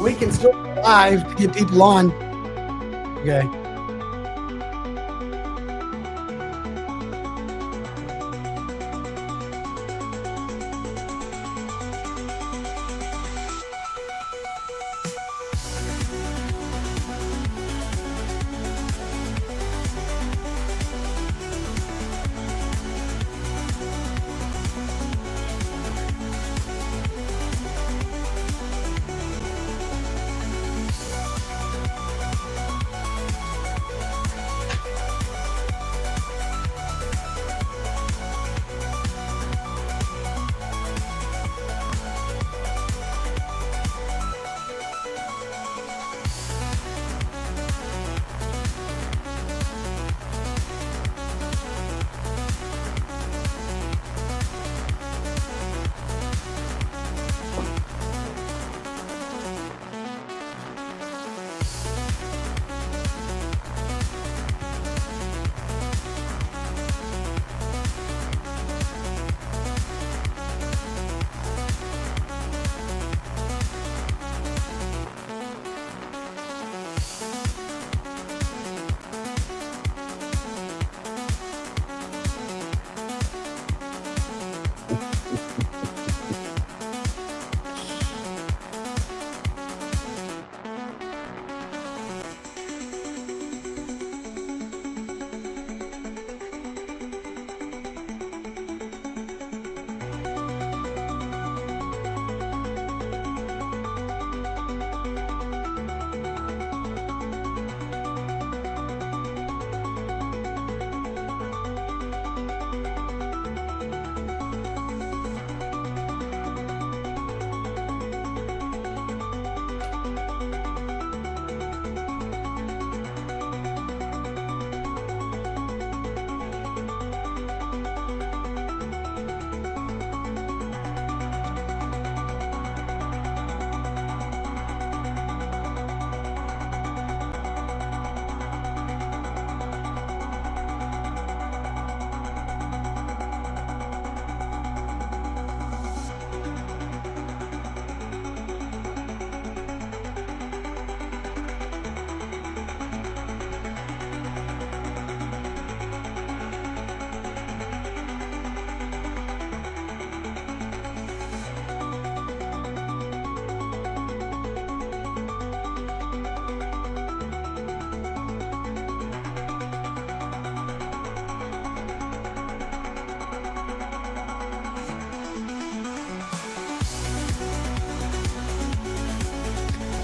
We can still live to get people on. Okay.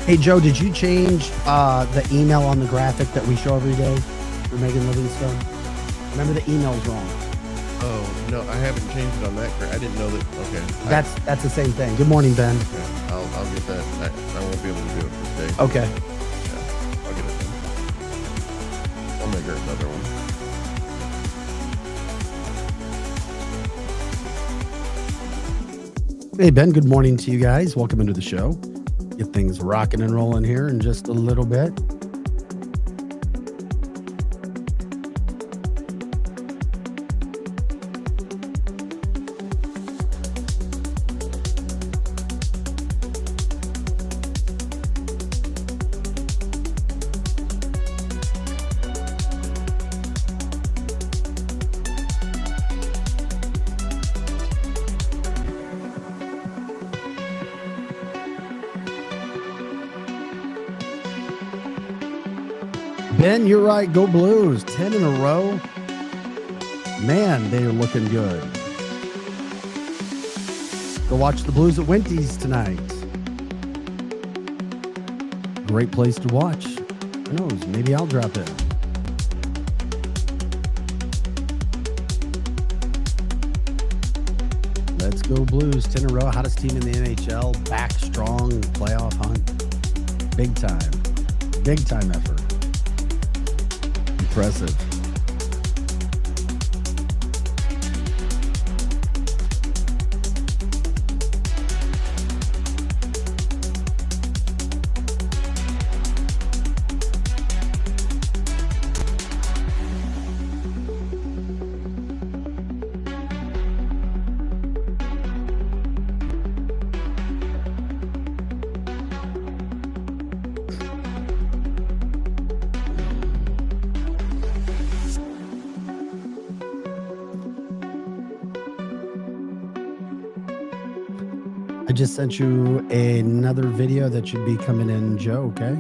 Hey, Joe, did you change the email on the graphic that we show every day for Megan Livingstone? Remember, the email's wrong. Oh, no, I haven't changed it on that. I didn't know that. Okay. That's the same thing. Good morning, Ben. Okay. I'll get that. I won't be able to do it this day. Okay. Yeah, I'll get it done. I'll make her another one. Hey, Ben, good morning to you guys. Welcome into the show. Get things rocking and rolling here in just a little bit. Ben, you're right. Go Blues. 10 in a row. Man, they are looking good. Go watch the Blues at Winty's tonight. Great place to watch. Who knows? Maybe I'll drop in. Let's go Blues. 10 in a row. Hottest team in the NHL. Back strong. Playoff hunt. Big time. Big time effort. Impressive. I just sent you another video that should be coming in, Joe, okay?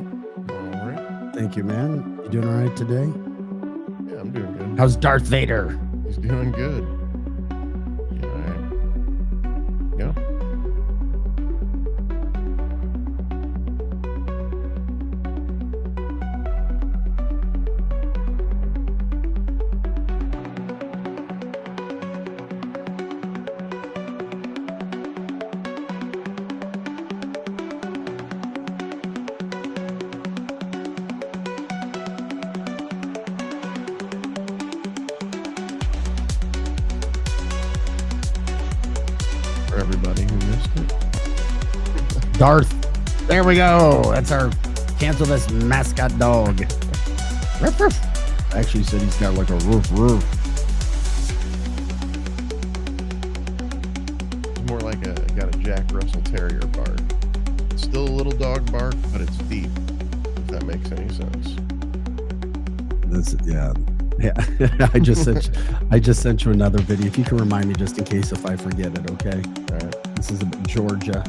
All right. Thank you, man. You doing all right today? Yeah, I'm doing good. How's Darth Vader? He's doing good. Yeah. For everybody who missed it. Darth. There we go. That's our cancel this mascot dog. Ripoff. Actually said he's got like a roof. It's more like got a Jack Russell Terrier bark. It's still a little dog bark, but it's deep. If that makes any sense. Yeah. I just sent you another video. If you can remind me, just in case if I forget it, okay? All right. This is Georgia.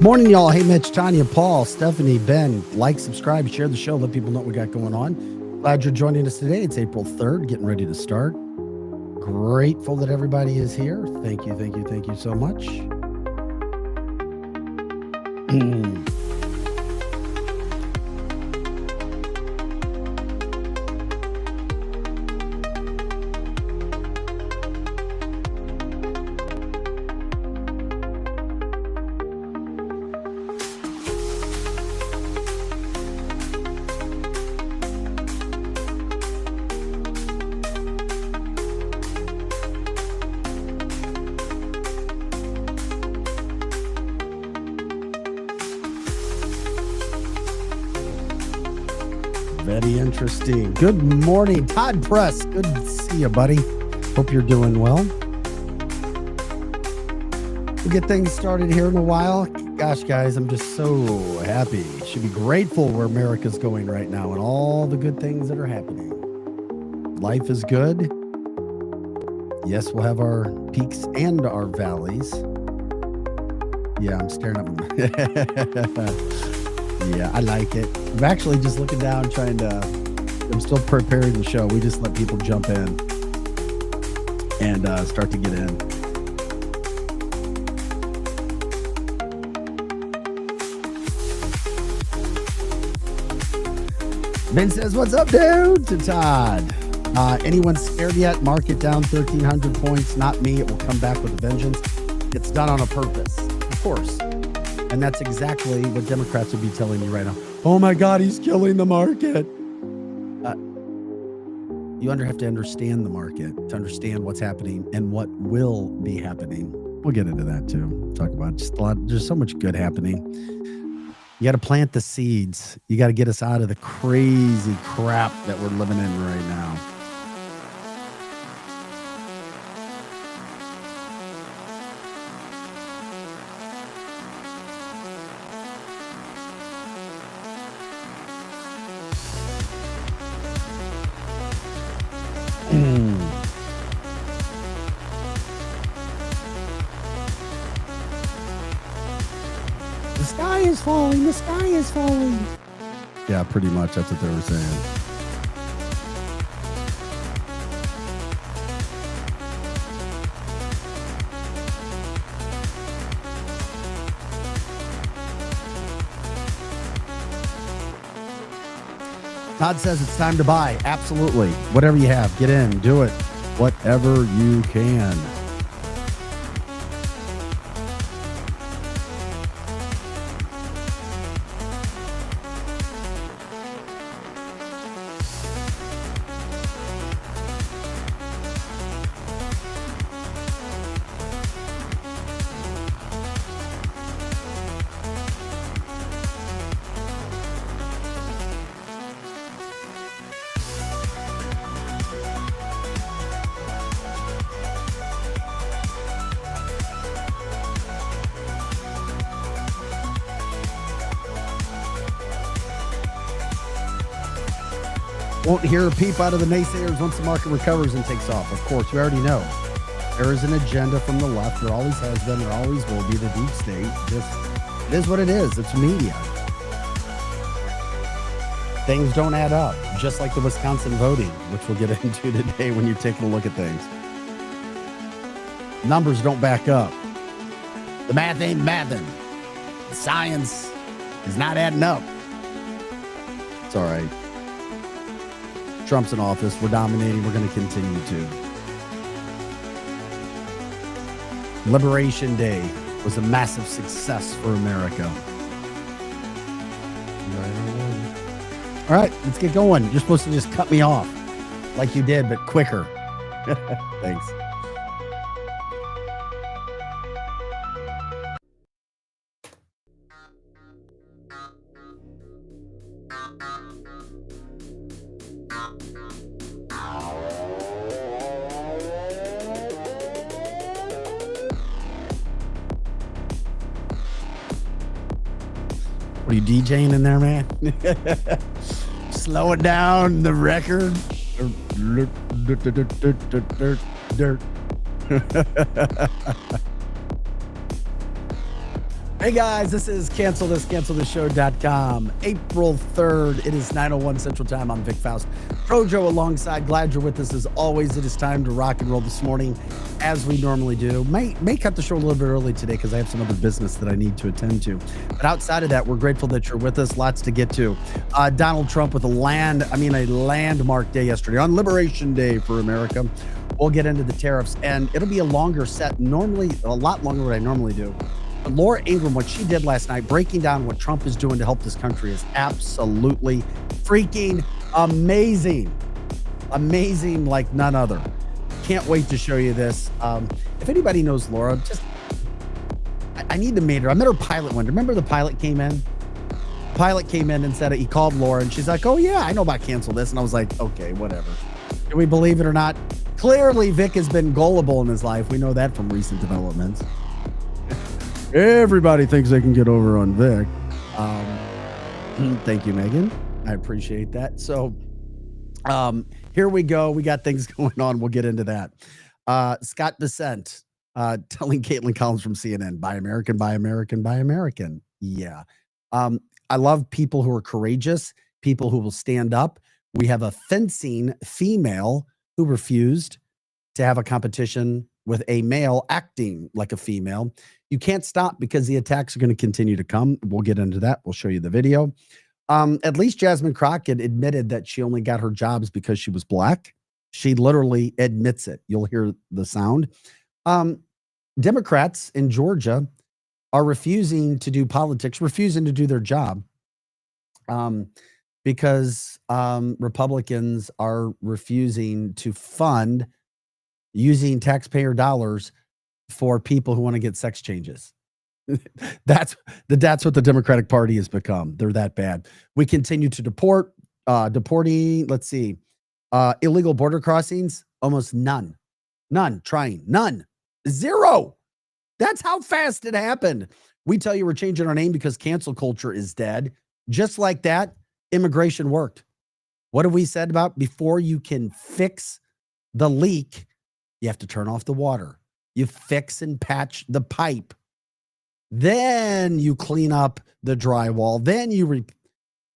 Morning, y'all. Hey, Mitch, Tanya, Paul, Stephanie, Ben. Like, subscribe, share the show. Let people know what we got going on. Glad you're joining us today. It's April 3rd, getting ready to start. Grateful that everybody is here. Thank you so much. Very interesting. Good morning, Todd Press. Good to see you, buddy. Hope you're doing well. We'll get things started here in a while. Gosh, guys, I'm just so happy. Should be grateful where America's going right now and all the good things that are happening. Life is good. Yes, we'll have our peaks and our valleys. Yeah, I'm staring at them. Yeah, I like it. I'm actually just looking down trying to I'm still preparing the show. We just let people jump in and start to get in. Ben says, "What's up, dude?" To Todd. Anyone scared yet? Market down 1,300 points. Not me. It will come back with a vengeance. It's done on a purpose, of course. And that's exactly what Democrats would be telling you right now. Oh my God, he's killing the market. You have to understand the market to understand what's happening and what will be happening. We'll get into that too. Talk about just a lot. There's so much good happening. You got to plant the seeds. You got to get us out of the crazy crap that we're living in right now. The sky is falling. The sky is falling. Yeah, pretty much. That's what they were saying. Todd says it's time to buy. Absolutely. Whatever you have, get in, do it. Whatever you can. Won't hear a peep out of the naysayers once the market recovers and takes off. Of course, you already know. There is an agenda from the left. There always has been. There always will be. The deep state. It is what it is. It's media. Things don't add up, just like the Wisconsin voting, which we'll get into today when you're taking a look at things. Numbers don't back up. The math ain't mathing. The science is not adding up. It's all right. Trump's in office. We're dominating. We're going to continue to. Liberation Day was a massive success for America. All right, let's get going. You're supposed to just cut me off like you did, but quicker. Thanks. What are you DJing in there, man? Slow it down, the record. Hey guys, this is cancelthisshow.com. April 3rd. It is 9:01 Central Time. I'm Vic Faust. Projo alongside. Glad you're with us as always. It is time to rock and roll this morning as we normally do. May cut the show a little bit early today because I have some other business that I need to attend to. But outside of that, we're grateful that you're with us. Lots to get to. Donald Trump with a landmark day yesterday on Liberation Day for America. We'll get into the tariffs and it'll be a longer set, normally a lot longer than what I normally do. But Laura Ingraham, what she did last night, breaking down what Trump is doing to help this country is absolutely freaking amazing. Amazing like none other. Can't wait to show you this. If anybody knows Laura, I need to meet her. I met her pilot one. Remember the pilot came in? Pilot came in and said he called Laura and she's like, oh yeah, I know about cancel this. And I was like, okay, whatever. Do we believe it or not? Clearly Vic has been gullible in his life. We know that from recent developments. Everybody thinks they can get over on Vic. Thank you, Megan. I appreciate that. So here we go. We got things going on. We'll get into that. Scott Dissent telling Caitlin Collins from CNN, buy American, buy American, buy American. Yeah. I love people who are courageous, people who will stand up, We have a fencing female who refused to have a competition with a male acting like a female. You can't stop because the attacks are going to continue to come. We'll get into that. We'll show you the video. At least Jasmine Crockett admitted that she only got her jobs because she was black. She literally admits it. You'll hear the sound. Democrats in Georgia are refusing to do politics, refusing to do their job, because Republicans are refusing to fund using taxpayer dollars for people who want to get sex changes. That's what the Democratic Party has become. They're that bad. We continue to deporting. Let's see, illegal border crossings. Almost none. Trying. None. Zero. That's how fast it happened. We tell you we're changing our name because cancel culture is dead. Just like that, immigration worked. What have we said about before you can fix the leak? You have to turn off the water. You fix and patch the pipe. Then you clean up the drywall. Then you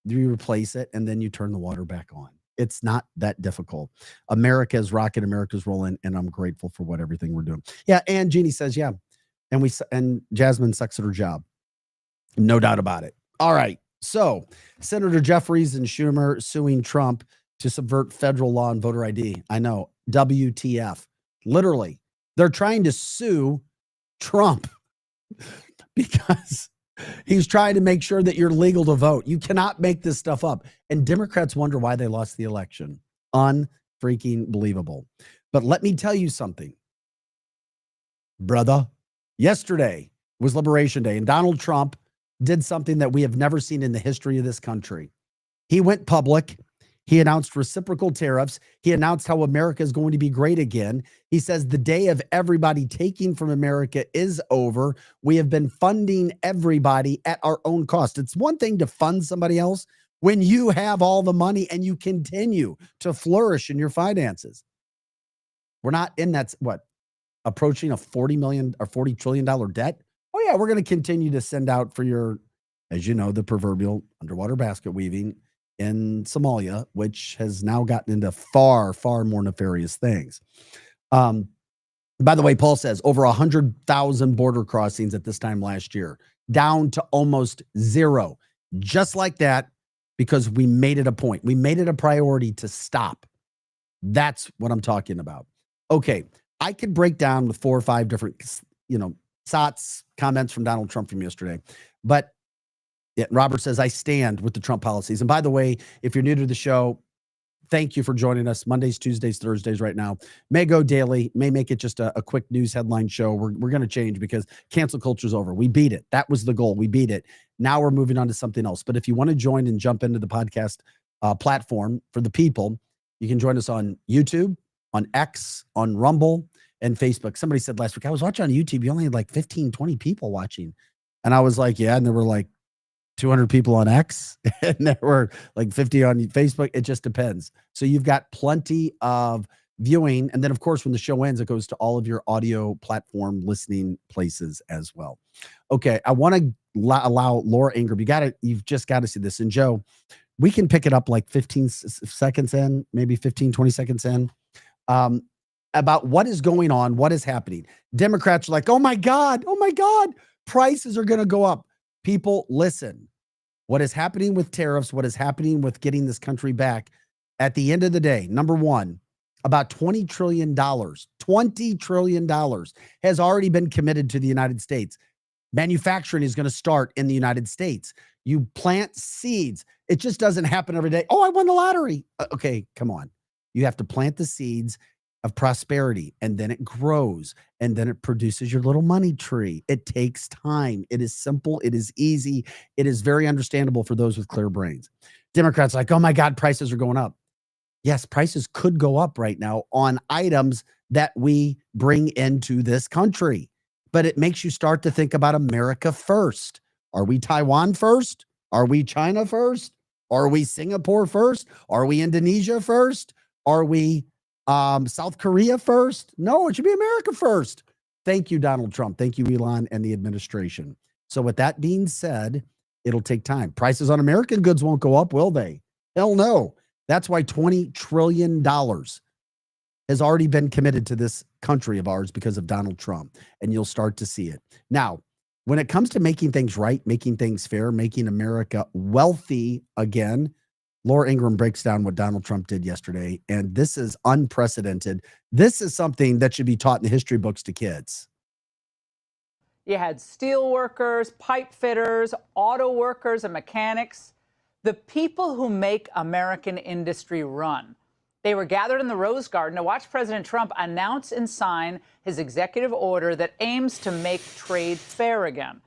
replace it, and then you turn the water back on. It's not that difficult. America is rocking. America's rolling, and I'm grateful for everything we're doing. Yeah, and Jeannie says, yeah, and Jasmine sucks at her job. No doubt about it. All right. So Senator Jeffries and Schumer suing Trump to subvert federal law on voter ID. I know. WTF. Literally, they're trying to sue Trump because he's trying to make sure that you're legal to vote. You cannot make this stuff up. And Democrats wonder why they lost the election. Unfreaking believable. But let me tell you something, brother. Yesterday was Liberation Day, and Donald Trump did something that we have never seen in the history of this country. He went public. He announced reciprocal tariffs. He announced how America is going to be great again. He says the day of everybody taking from America is over. We have been funding everybody at our own cost. It's one thing to fund somebody else when you have all the money and you continue to flourish in your finances. We're not in that, approaching a $40 million or $40 trillion debt. Oh yeah, we're going to continue to send out for your, as you know, the proverbial underwater basket weaving in Somalia, which has now gotten into far, far more nefarious things. By the way, Paul says over 100,000 border crossings at this time last year, down to almost zero. Just like that, because we made it a point. We made it a priority to stop. That's what I'm talking about. Okay, I could break down with 4 or 5 different, thoughts, comments from Donald Trump from yesterday, but yeah, Robert says, I stand with the Trump policies. And by the way, if you're new to the show, thank you for joining us Mondays, Tuesdays, Thursdays right now. May go daily, may make it just a quick news headline show. We're going to change because cancel culture is over. We beat it. That was the goal. We beat it. Now we're moving on to something else. But if you want to join and jump into the podcast platform for the people, you can join us on YouTube, on X, on Rumble, and Facebook. Somebody said last week, I was watching on YouTube. You only had like 15, 20 people watching. And I was like, yeah. And there were like 200 people on X and there were like 50 on Facebook. It just depends. So you've got plenty of viewing. And then of course, when the show ends, it goes to all of your audio platform listening places as well. Okay. I want to allow Laura Ingram. You've just got to see this. And Joe, we can pick it up like 15 seconds in, maybe 15, 20 seconds in, about what is going on, what is happening. Democrats are like, oh my God, prices are going to go up. People, listen, what is happening with tariffs, what is happening with getting this country back, at the end of the day, number one, about $20 trillion has already been committed to the United States. Manufacturing is going to start in the United States. You plant seeds. It just doesn't happen every day. Oh, I won the lottery. Okay, come on. You have to plant the seeds of prosperity, and then it grows, and then it produces your little money tree. It takes time. It is simple. It is easy. It is very understandable for those with clear brains. Democrats are like, oh my God, prices are going up. Yes, prices could go up right now on items that we bring into this country, but it makes you start to think about America first. Are we Taiwan first? Are we China first? Are we Singapore first? Are we Indonesia first? Are we South Korea first? No, it should be America first. Thank you, Donald Trump. Thank you, Elon and the administration. So with that being said, it'll take time. Prices on American goods won't go up, will they? Hell no. That's why $20 trillion has already been committed to this country of ours because of Donald Trump. And you'll start to see it. Now, when it comes to making things right, making things fair, making America wealthy again, Laura Ingraham breaks down what Donald Trump did yesterday. And this is unprecedented. This is something that should be taught in the history books to kids. You had steel workers, pipe fitters, auto workers, and mechanics, the people who make American industry run. They were gathered in the Rose Garden to watch President Trump announce and sign his executive order that aims to make trade fair again.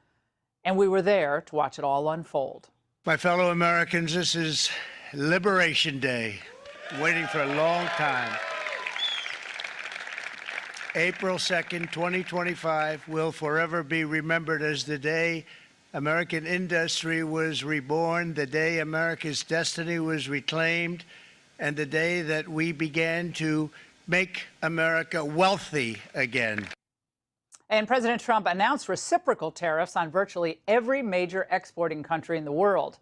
And we were there to watch it all unfold. My fellow Americans, this is Liberation Day, waiting for a long time. April 2nd, 2025 will forever be remembered as the day American industry was reborn, the day America's destiny was reclaimed, and the day that we began to make America wealthy again. And President Trump announced reciprocal tariffs on virtually every major exporting country in the world,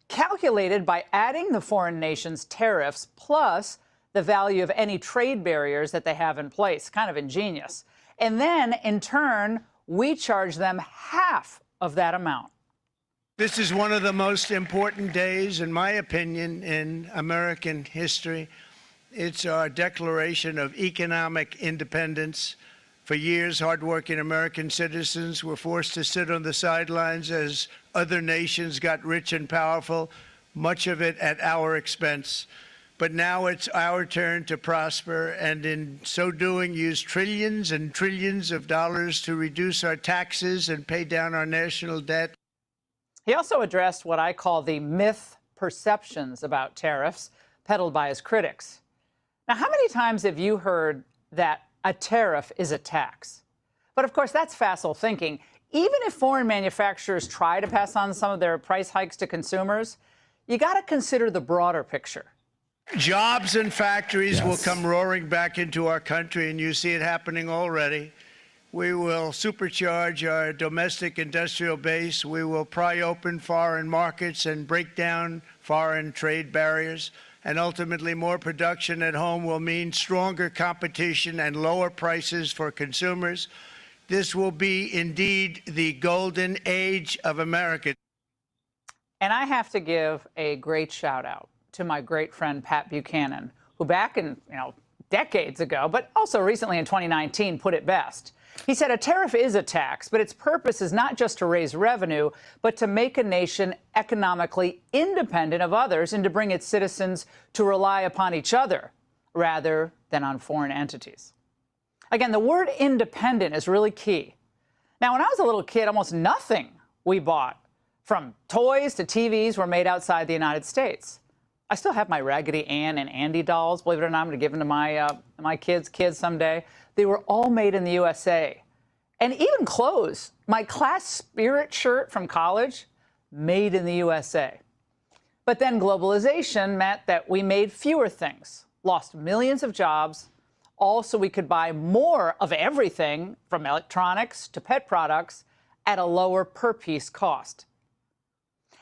calculated by adding the foreign nation's tariffs plus the value of any trade barriers that they have in place. Kind of ingenious. And then, in turn, we charge them half of that amount. This is one of the most important days, in my opinion, in American history. It's our declaration of economic independence. For years, hardworking American citizens were forced to sit on the sidelines as other nations got rich and powerful, much of it at our expense. But now it's our turn to prosper, and in so doing, use trillions and trillions of dollars to reduce our taxes and pay down our national debt. He also addressed what I call the myth perceptions about tariffs peddled by his critics. Now, how many times have you heard that a tariff is a tax? But of course, that's facile thinking. Even if foreign manufacturers try to pass on some of their price hikes to consumers, you got to consider the broader picture. Jobs and factories will come roaring back into our country, and you see it happening already. We will supercharge our domestic industrial base. We will pry open foreign markets and break down foreign trade barriers. And ultimately, more production at home will mean stronger competition and lower prices for consumers. This will be indeed the golden age of America. And I have to give a great shout out to my great friend Pat Buchanan, who back in, decades ago, but also recently in 2019, put it best. He said a tariff is a tax, but its purpose is not just to raise revenue, but to make a nation economically independent of others and to bring its citizens to rely upon each other rather than on foreign entities. Again, the word independent is really key. Now, when I was a little kid, almost nothing we bought, from toys to TVs, were made outside the United States. I still have my Raggedy Ann and Andy dolls. Believe it or not, I'm going to give them to my kids someday. They were all made in the USA. And even clothes. My class spirit shirt from college, made in the USA. But then globalization meant that we made fewer things, lost millions of jobs, all so we could buy more of everything from electronics to pet products at a lower per-piece cost.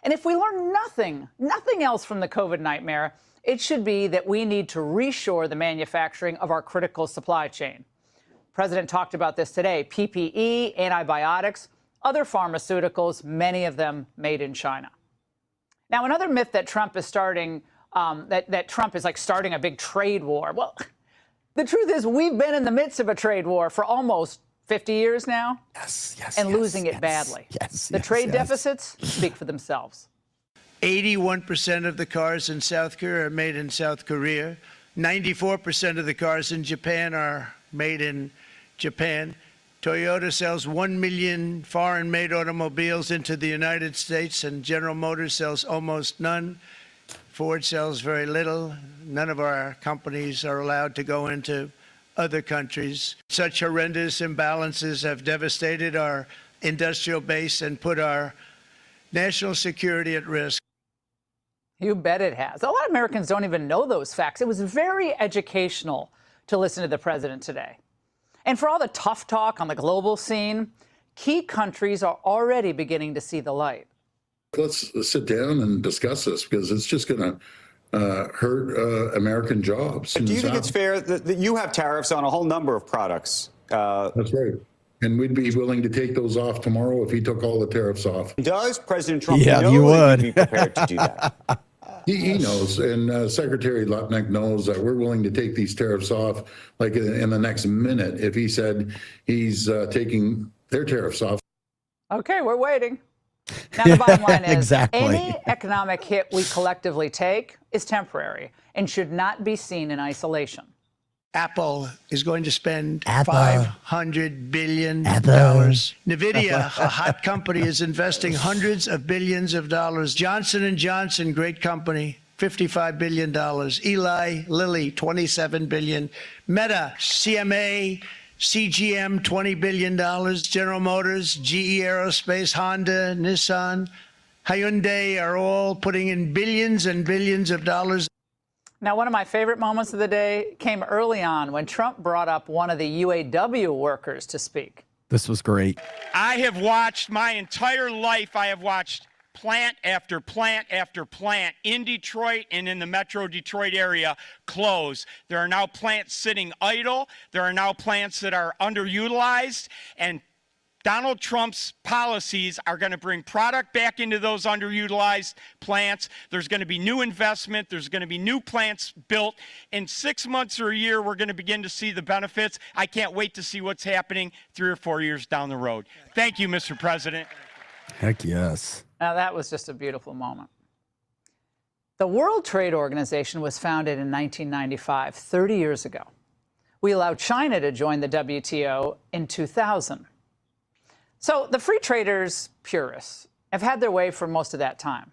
And if we learn nothing else from the COVID nightmare, it should be that we need to reshore the manufacturing of our critical supply chain. The President talked about this today: PPE, antibiotics, other pharmaceuticals, many of them made in China. Now, another myth that Trump is starting, that Trump is like starting a big trade war. Well, the truth is we've been in the midst of a trade war for almost 50 years now, and losing it badly. The trade deficits speak for themselves. 81% of the cars in South Korea are made in South Korea. 94% of the cars in Japan are made in Japan. Toyota sells 1 million foreign-made automobiles into the United States, and General Motors sells almost none. Ford sells very little. None of our companies are allowed to go into other countries. Such horrendous imbalances have devastated our industrial base and put our national security at risk. You bet it has. A lot of Americans don't even know those facts. It was very educational to listen to the president today. And for all the tough talk on the global scene, key countries are already beginning to see the light. Let's sit down and discuss this, because it's just going to hurt American jobs. Do you think it's fair that you have tariffs on a whole number of products? That's right. And we'd be willing to take those off tomorrow if he took all the tariffs off. Does President Trump Yeah, know you that would. you'd be prepared to do that? He knows, and Secretary Lutnick knows that we're willing to take these tariffs off like in the next minute if he said he's taking their tariffs off. Okay, we're waiting. Now, the bottom line is Exactly. any economic hit we collectively take is temporary and should not be seen in isolation. Apple is going to spend Apple. $500 billion. Apple. NVIDIA, a hot company, is investing hundreds of billions of dollars. Johnson & Johnson, great company, $55 billion. Eli Lilly, $27 billion. Meta, CMA, CGM, $20 billion. General Motors, GE Aerospace, Honda, Nissan, Hyundai are all putting in billions and billions of dollars. Now, one of my favorite moments of the day came early on when Trump brought up one of the UAW workers to speak. This was great. I have watched my entire life, I have watched plant after plant after plant in Detroit and in the Metro Detroit area close. There are now plants sitting idle. There are now plants that are underutilized. And Donald Trump's policies are going to bring product back into those underutilized plants. There's going to be new investment. There's going to be new plants built. In 6 months or a year, we're going to begin to see the benefits. I can't wait to see what's happening 3 or 4 years down the road. Thank you, Mr. President. Heck yes. Now, that was just a beautiful moment. The World Trade Organization was founded in 1995, 30 years ago. We allowed China to join the WTO in 2000. So the free traders purists have had their way for most of that time.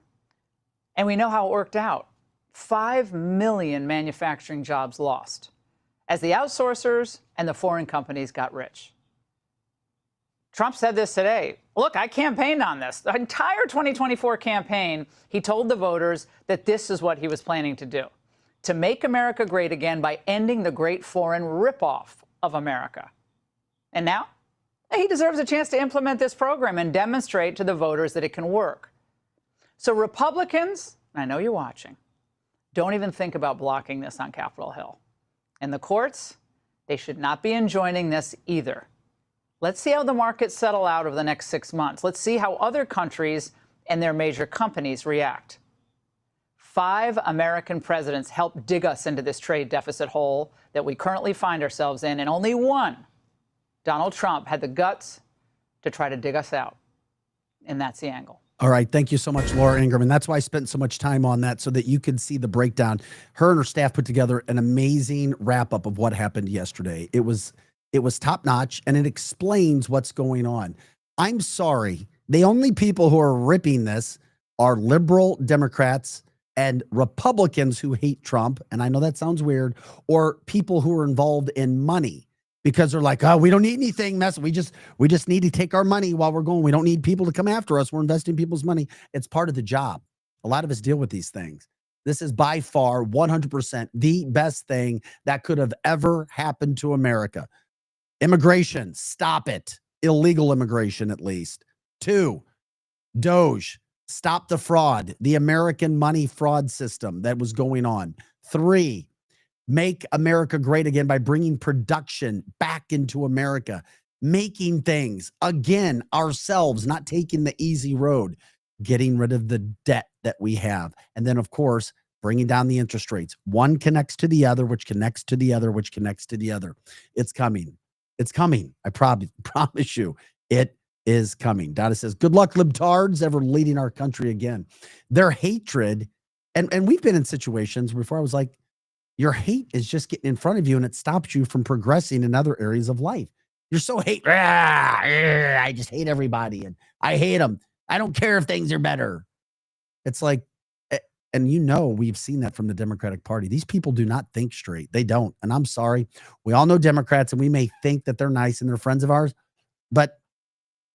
And we know how it worked out. 5 million manufacturing jobs lost as the outsourcers and the foreign companies got rich. Trump said this today. Look, I campaigned on this. The entire 2024 campaign, he told the voters that this is what he was planning to do, to make America great again by ending the great foreign ripoff of America. And now he deserves a chance to implement this program and demonstrate to the voters that it can work. So Republicans, I know you're watching, don't even think about blocking this on Capitol Hill. And the courts, they should not be enjoining this either. Let's see how the markets settle out over the next 6 months. Let's see how other countries and their major companies react. 5 American presidents helped dig us into this trade deficit hole that we currently find ourselves in, and only one, Donald Trump, had the guts to try to dig us out. And that's the angle. All right. Thank you so much, Laura Ingraham. And that's why I spent so much time on that, so that you could see the breakdown. Her and her staff put together an amazing wrap up of what happened yesterday. It was top notch, and it explains what's going on. I'm sorry. The only people who are ripping this are liberal Democrats and Republicans who hate Trump. And I know that sounds weird, or people who are involved in money. Because they're like, oh, we don't need anything, we just need to take our money while we're going. We don't need people to come after us. We're investing people's money. It's part of the job. A lot of us deal with these things. This is by far 100% the best thing that could have ever happened to America. Immigration, stop it. Illegal immigration, at least. 2, Doge, stop the fraud, the American money fraud system that was going on. 3, make America great again by bringing production back into America, making things again ourselves, not taking the easy road, getting rid of the debt that we have. And then, of course, bringing down the interest rates. One connects to the other, which connects to the other, which connects to the other. It's coming. It's coming. I promise you, it is coming. Donna says, good luck, libtards, ever leading our country again. Their hatred, and we've been in situations before I was like, your hate is just getting in front of you, and it stops you from progressing in other areas of life. You're so hate. I just hate everybody, and I hate them. I don't care if things are better. It's like, and we've seen that from the Democratic Party. These people do not think straight. They don't. And I'm sorry. We all know Democrats, and we may think that they're nice and they're friends of ours. But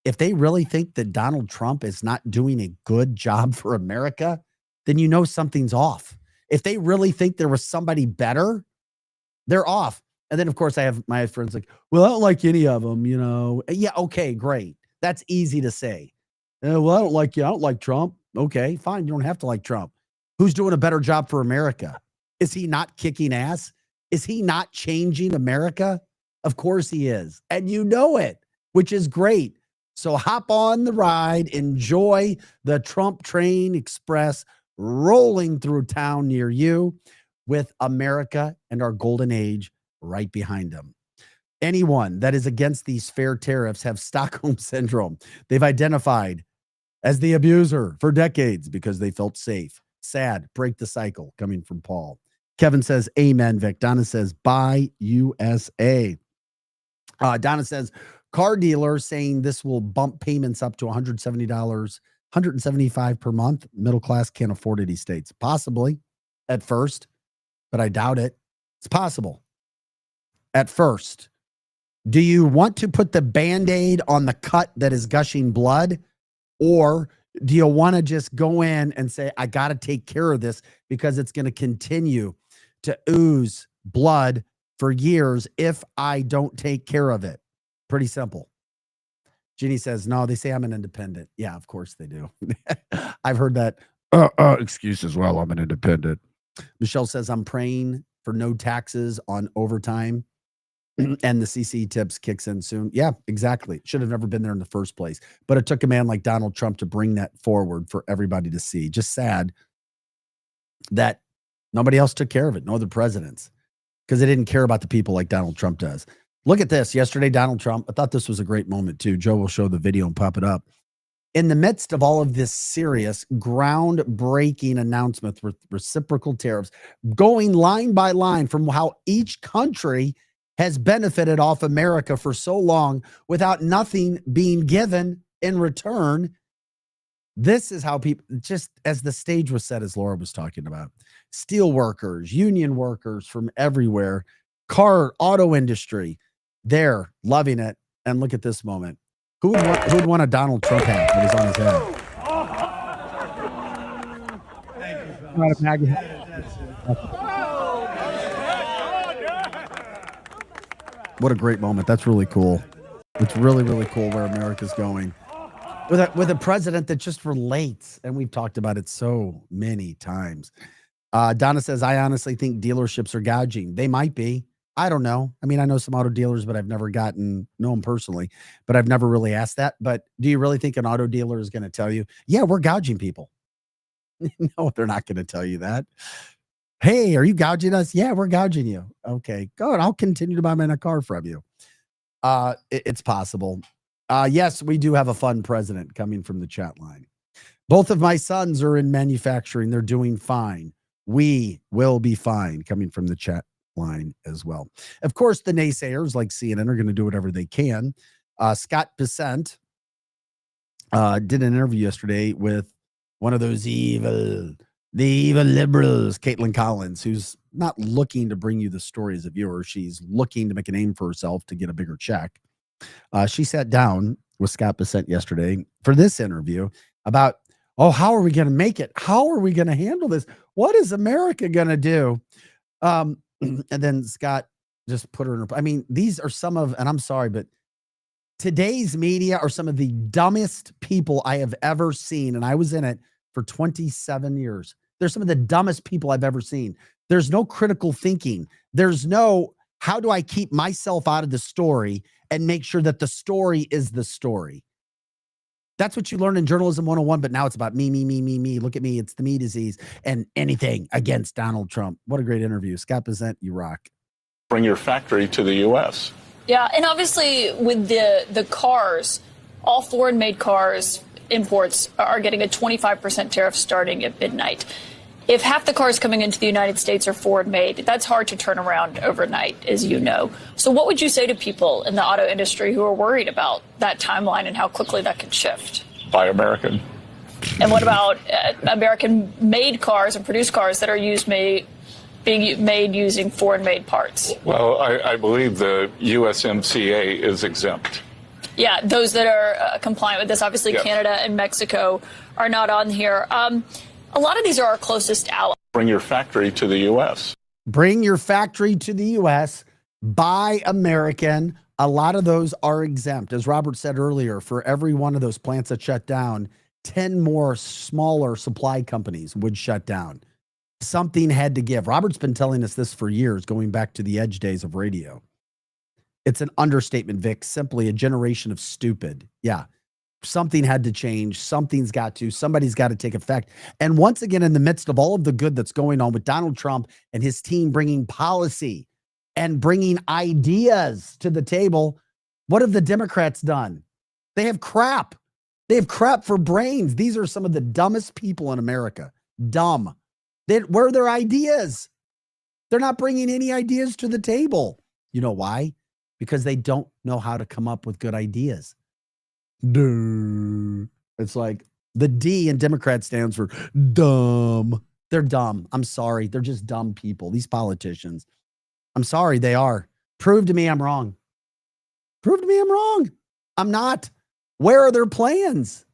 if they really think that Donald Trump is not doing a good job for America, then something's off. If they really think there was somebody better, they're off. And then, of course, I have my friends like, well, I don't like any of them, Yeah, okay, great. That's easy to say. Well, I don't like you. I don't like Trump. Okay, fine. You don't have to like Trump. Who's doing a better job for America? Is he not kicking ass? Is he not changing America? Of course he is. And you know it, which is great. So hop on the ride, enjoy the Trump Train Express rolling through town near you with America and our golden age right behind them. Anyone that is against these fair tariffs have Stockholm Syndrome. They've identified as the abuser for decades because they felt safe. Sad, break the cycle, coming from Paul. Kevin says, amen, Vic. Donna says, buy USA. Donna says, car dealer saying this will bump payments up to $170, $175 per month. Middle class can't afford it, he states. Possibly at first, but I doubt it. It's possible at first. Do you want to put the Band-Aid on the cut that is gushing blood? Or do you want to just go in and say, I got to take care of this because it's going to continue to ooze blood for years if I don't take care of it? Pretty simple. Ginny says, no, they say I'm an independent. Yeah, of course they do. I've heard that excuse as well. I'm an independent. Michelle says, I'm praying for no taxes on overtime. And the CC tips kicks in soon. Yeah, exactly. Should have never been there in the first place. But it took a man like Donald Trump to bring that forward for everybody to see. Just sad that nobody else took care of it. No other presidents. Because they didn't care about the people like Donald Trump does. Look at this. Yesterday, Donald Trump, I thought this was a great moment too. Joe will show the video and pop it up. In the midst of all of this serious, groundbreaking announcement with reciprocal tariffs, going line by line from how each country has benefited off America for so long without nothing being given in return. This is how people, just as the stage was set, as Laura was talking about, steel workers, union workers from everywhere, auto industry, they're loving it. And look at this moment. Who would want a Donald Trump hat that is on his head? Not a maggot hat. What a great moment. That's really cool. It's really, really cool where America's going. With a president that just relates. And we've talked about it so many times. Donna says, I honestly think dealerships are gouging. They might be. I don't know. I mean, I know some auto dealers, but I've never know them personally. But I've never really asked that. But do you really think an auto dealer is going to tell you, yeah, we're gouging people? No, they're not going to tell you that. Hey, are you gouging us? Yeah, we're gouging you. Okay, good. I'll continue to buy my car from you. It's possible. Yes, we do have a fun president coming from the chat line. Both of my sons are in manufacturing. They're doing fine. We will be fine, coming from the chat line as well. Of course, the naysayers like CNN are going to do whatever they can. Scott Bissent did an interview yesterday with one of those evil liberals, Caitlin Collins, who's not looking to bring you the story as a viewer. She's looking to make a name for herself to get a bigger check. She sat down with Scott Bissent yesterday for this interview about, how are we going to make it? How are we going to handle this? What is America going to do? And then Scott just put her in her, I mean, these are some of, and I'm sorry, but today's media are some of the dumbest people I have ever seen. And I was in it for 27 years. They're some of the dumbest people I've ever seen. There's no critical thinking. There's no, how do I keep myself out of the story and make sure that the story is the story? That's what you learn in Journalism 101, but now it's about me. Look at me. It's the me disease and anything against Donald Trump. What a great interview. Scott Bissent, you rock. Bring your factory to the U.S. Yeah, and obviously with the cars, all foreign-made cars, imports are getting a 25% tariff starting at midnight. If half the cars coming into the United States are foreign-made, that's hard to turn around overnight, as you know. So what would you say to people in the auto industry who are worried about that timeline and how quickly that can shift? Buy American. And what about American-made cars and produced cars that are being made using foreign-made parts? Well, I believe the USMCA is exempt. Yeah, those that are compliant with this. Obviously, yes. Canada and Mexico are not on here. A lot of these are our closest allies. Bring your factory to the U.S. Bring your factory to the U.S. Buy American. A lot of those are exempt. As Robert said earlier, for every one of those plants that shut down, 10 more smaller supply companies would shut down. Something had to give. Robert's been telling us this for years, going back to the Edge days of radio. It's an understatement, Vic. Simply a generation of stupid. Yeah. Something had to change. Somebody's got to take effect. And once again, in the midst of all of the good that's going on with Donald Trump and his team bringing policy and bringing ideas to the table, what have the Democrats done? They have crap. They have crap for brains. These are some of the dumbest people in America. Dumb. Where are their ideas? They're not bringing any ideas to the table. You know why? Because they don't know how to come up with good ideas. Duh. It's like the D in Democrat stands for dumb. They're dumb. I'm sorry. They're just dumb people. These politicians. I'm sorry, they are. Prove to me I'm wrong. Prove to me I'm wrong. I'm not. Where are their plans?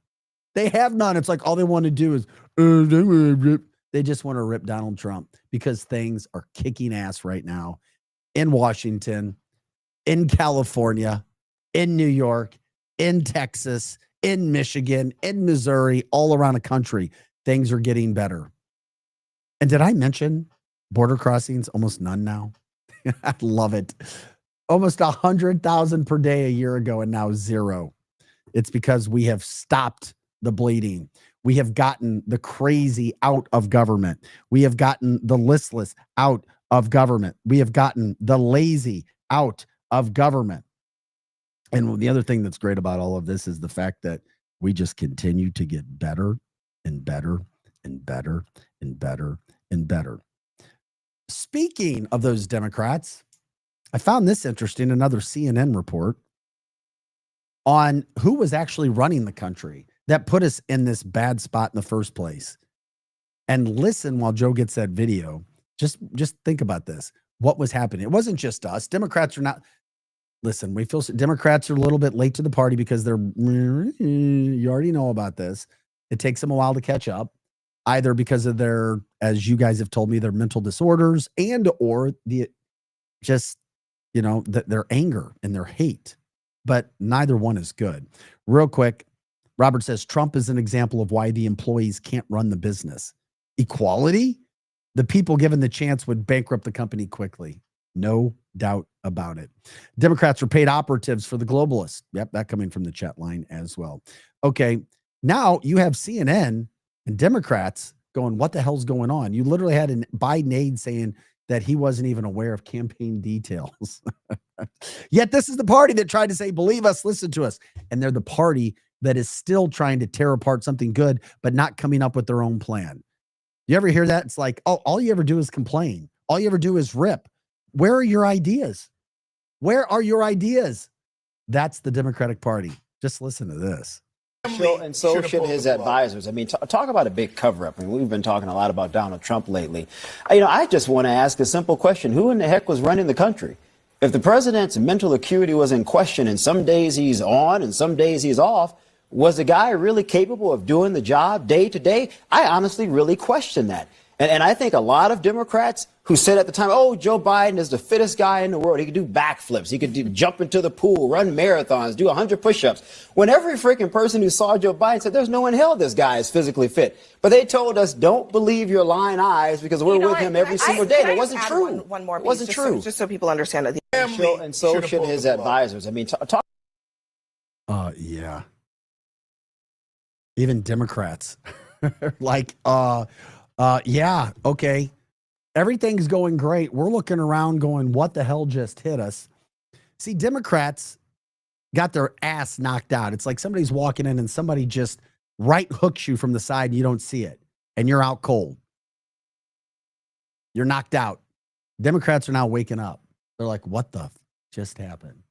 They have none. It's like all they want to do is they just want to rip Donald Trump because things are kicking ass right now in Washington, in California, in New York, in Texas, in Michigan, in Missouri, all around the country. Things are getting better. And did I mention border crossings? Almost none now. I love it. Almost 100,000 per day a year ago, and now zero. It's because we have stopped the bleeding. We have gotten the crazy out of government. We have gotten the listless out of government. We have gotten the lazy out of government. And the other thing that's great about all of this is the fact that we just continue to get better and better and better and better and better. Speaking of those Democrats, I found this interesting, another CNN report on who was actually running the country that put us in this bad spot in the first place. And listen while Joe gets that video. Just think about this. What was happening? It wasn't just us. Democrats are not. Listen, we feel Democrats are a little bit late to the party because they're, you already know about this. It takes them a while to catch up, either because of their, as you guys have told me, their mental disorders and or the just, their anger and their hate. But neither one is good. Real quick, Robert says Trump is an example of why the employees can't run the business. Equality? The people given the chance would bankrupt the company quickly. No doubt about it. Democrats are paid operatives for the globalists. Yep, that coming from the chat line as well. Okay, now you have CNN and Democrats going, what the hell's going on? You literally had a Biden aide saying that he wasn't even aware of campaign details. Yet this is the party that tried to say, believe us, listen to us. And they're the party that is still trying to tear apart something good, but not coming up with their own plan. You ever hear that? It's like, oh, all you ever do is complain. All you ever do is rip. Where are your ideas? Where are your ideas? That's the Democratic Party. Just listen to this. And so should his advisors. I mean, talk about a big cover-up. I mean, we've been talking a lot about Donald Trump lately. I just want to ask a simple question. Who in the heck was running the country? If the president's mental acuity was in question and some days he's on and some days he's off, was the guy really capable of doing the job day to day? I honestly really question that. And I think a lot of Democrats who said at the time, oh, Joe Biden is the fittest guy in the world. He could do backflips. He could jump into the pool, run marathons, do 100 push-ups. When every freaking person who saw Joe Biden said, there's no in hell this guy is physically fit. But they told us, don't believe your lying eyes because we're with him every single day. It wasn't true. One more piece, it wasn't true. Just so people understand that. And so should his advisors. I mean, talk. Yeah. Even Democrats like, yeah, okay. Everything's going great. We're looking around going, what the hell just hit us? See, Democrats got their ass knocked out. It's like somebody's walking in and somebody just right hooks you from the side and you don't see it. And you're out cold. You're knocked out. Democrats are now waking up. They're like, what the just happened?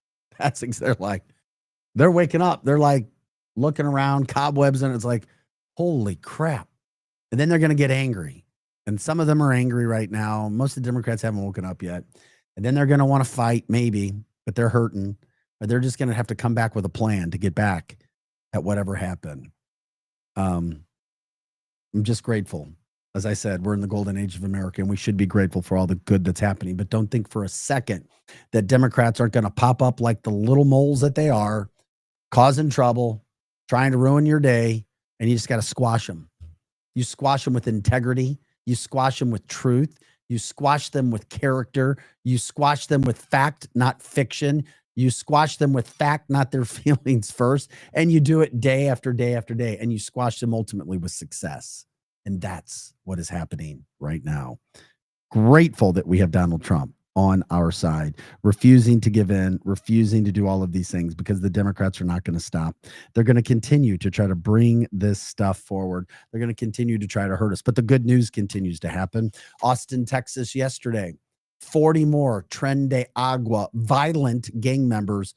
They're waking up. They're like looking around, cobwebs, and it's like, holy crap. And then they're going to get angry. And some of them are angry right now. Most of the Democrats haven't woken up yet. And then they're going to want to fight, maybe, but they're hurting. Or they're just going to have to come back with a plan to get back at whatever happened. I'm just grateful. As I said, we're in the golden age of America, and we should be grateful for all the good that's happening. But don't think for a second that Democrats aren't going to pop up like the little moles that they are, causing trouble, trying to ruin your day, and you just got to squash them. You squash them with integrity. You squash them with truth. You squash them with character. You squash them with fact, not fiction. You squash them with fact, not their feelings first. And you do it day after day after day. And you squash them ultimately with success. And that's what is happening right now. Grateful that we have Donald Trump on our side, refusing to give in, refusing to do all of these things, because the Democrats are not going to stop. They're going to continue to try to bring this stuff forward. They're going to continue to try to hurt us. But the good news continues to happen. Austin, Texas, yesterday, 40 more Tren de Agua violent gang members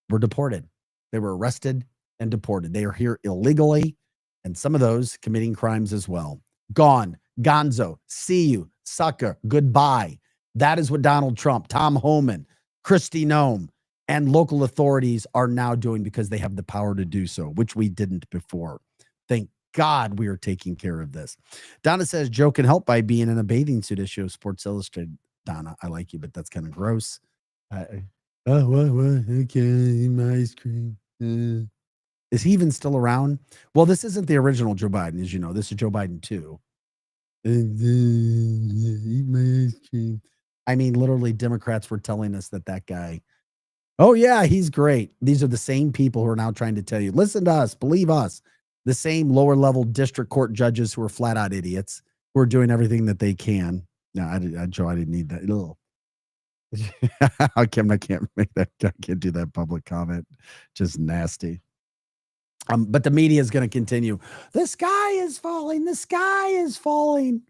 were deported. They were arrested and deported. They are here illegally, and some of those committing crimes as well. Gone, gonzo, see you, sucker, goodbye. That is what Donald Trump, Tom Homan, Kristi Noem, and local authorities are now doing, because they have the power to do so, which we didn't before. Thank God we are taking care of this. Donna says, Joe can help by being in a bathing suit issue of Sports Illustrated. Donna, I like you, but that's kind of gross. What? Okay, my ice cream. Is he even still around? Well, this isn't the original Joe Biden, as you know. This is Joe Biden 2. Eat my ice cream. I mean, literally, Democrats were telling us that guy, oh, yeah, he's great. These are the same people who are now trying to tell you, listen to us, believe us. The same lower level district court judges who are flat out idiots, who are doing everything that they can. No, Joe, I didn't need that. I can't make that. I can't do that public comment. Just nasty. But the media is going to continue. The sky is falling. The sky is falling.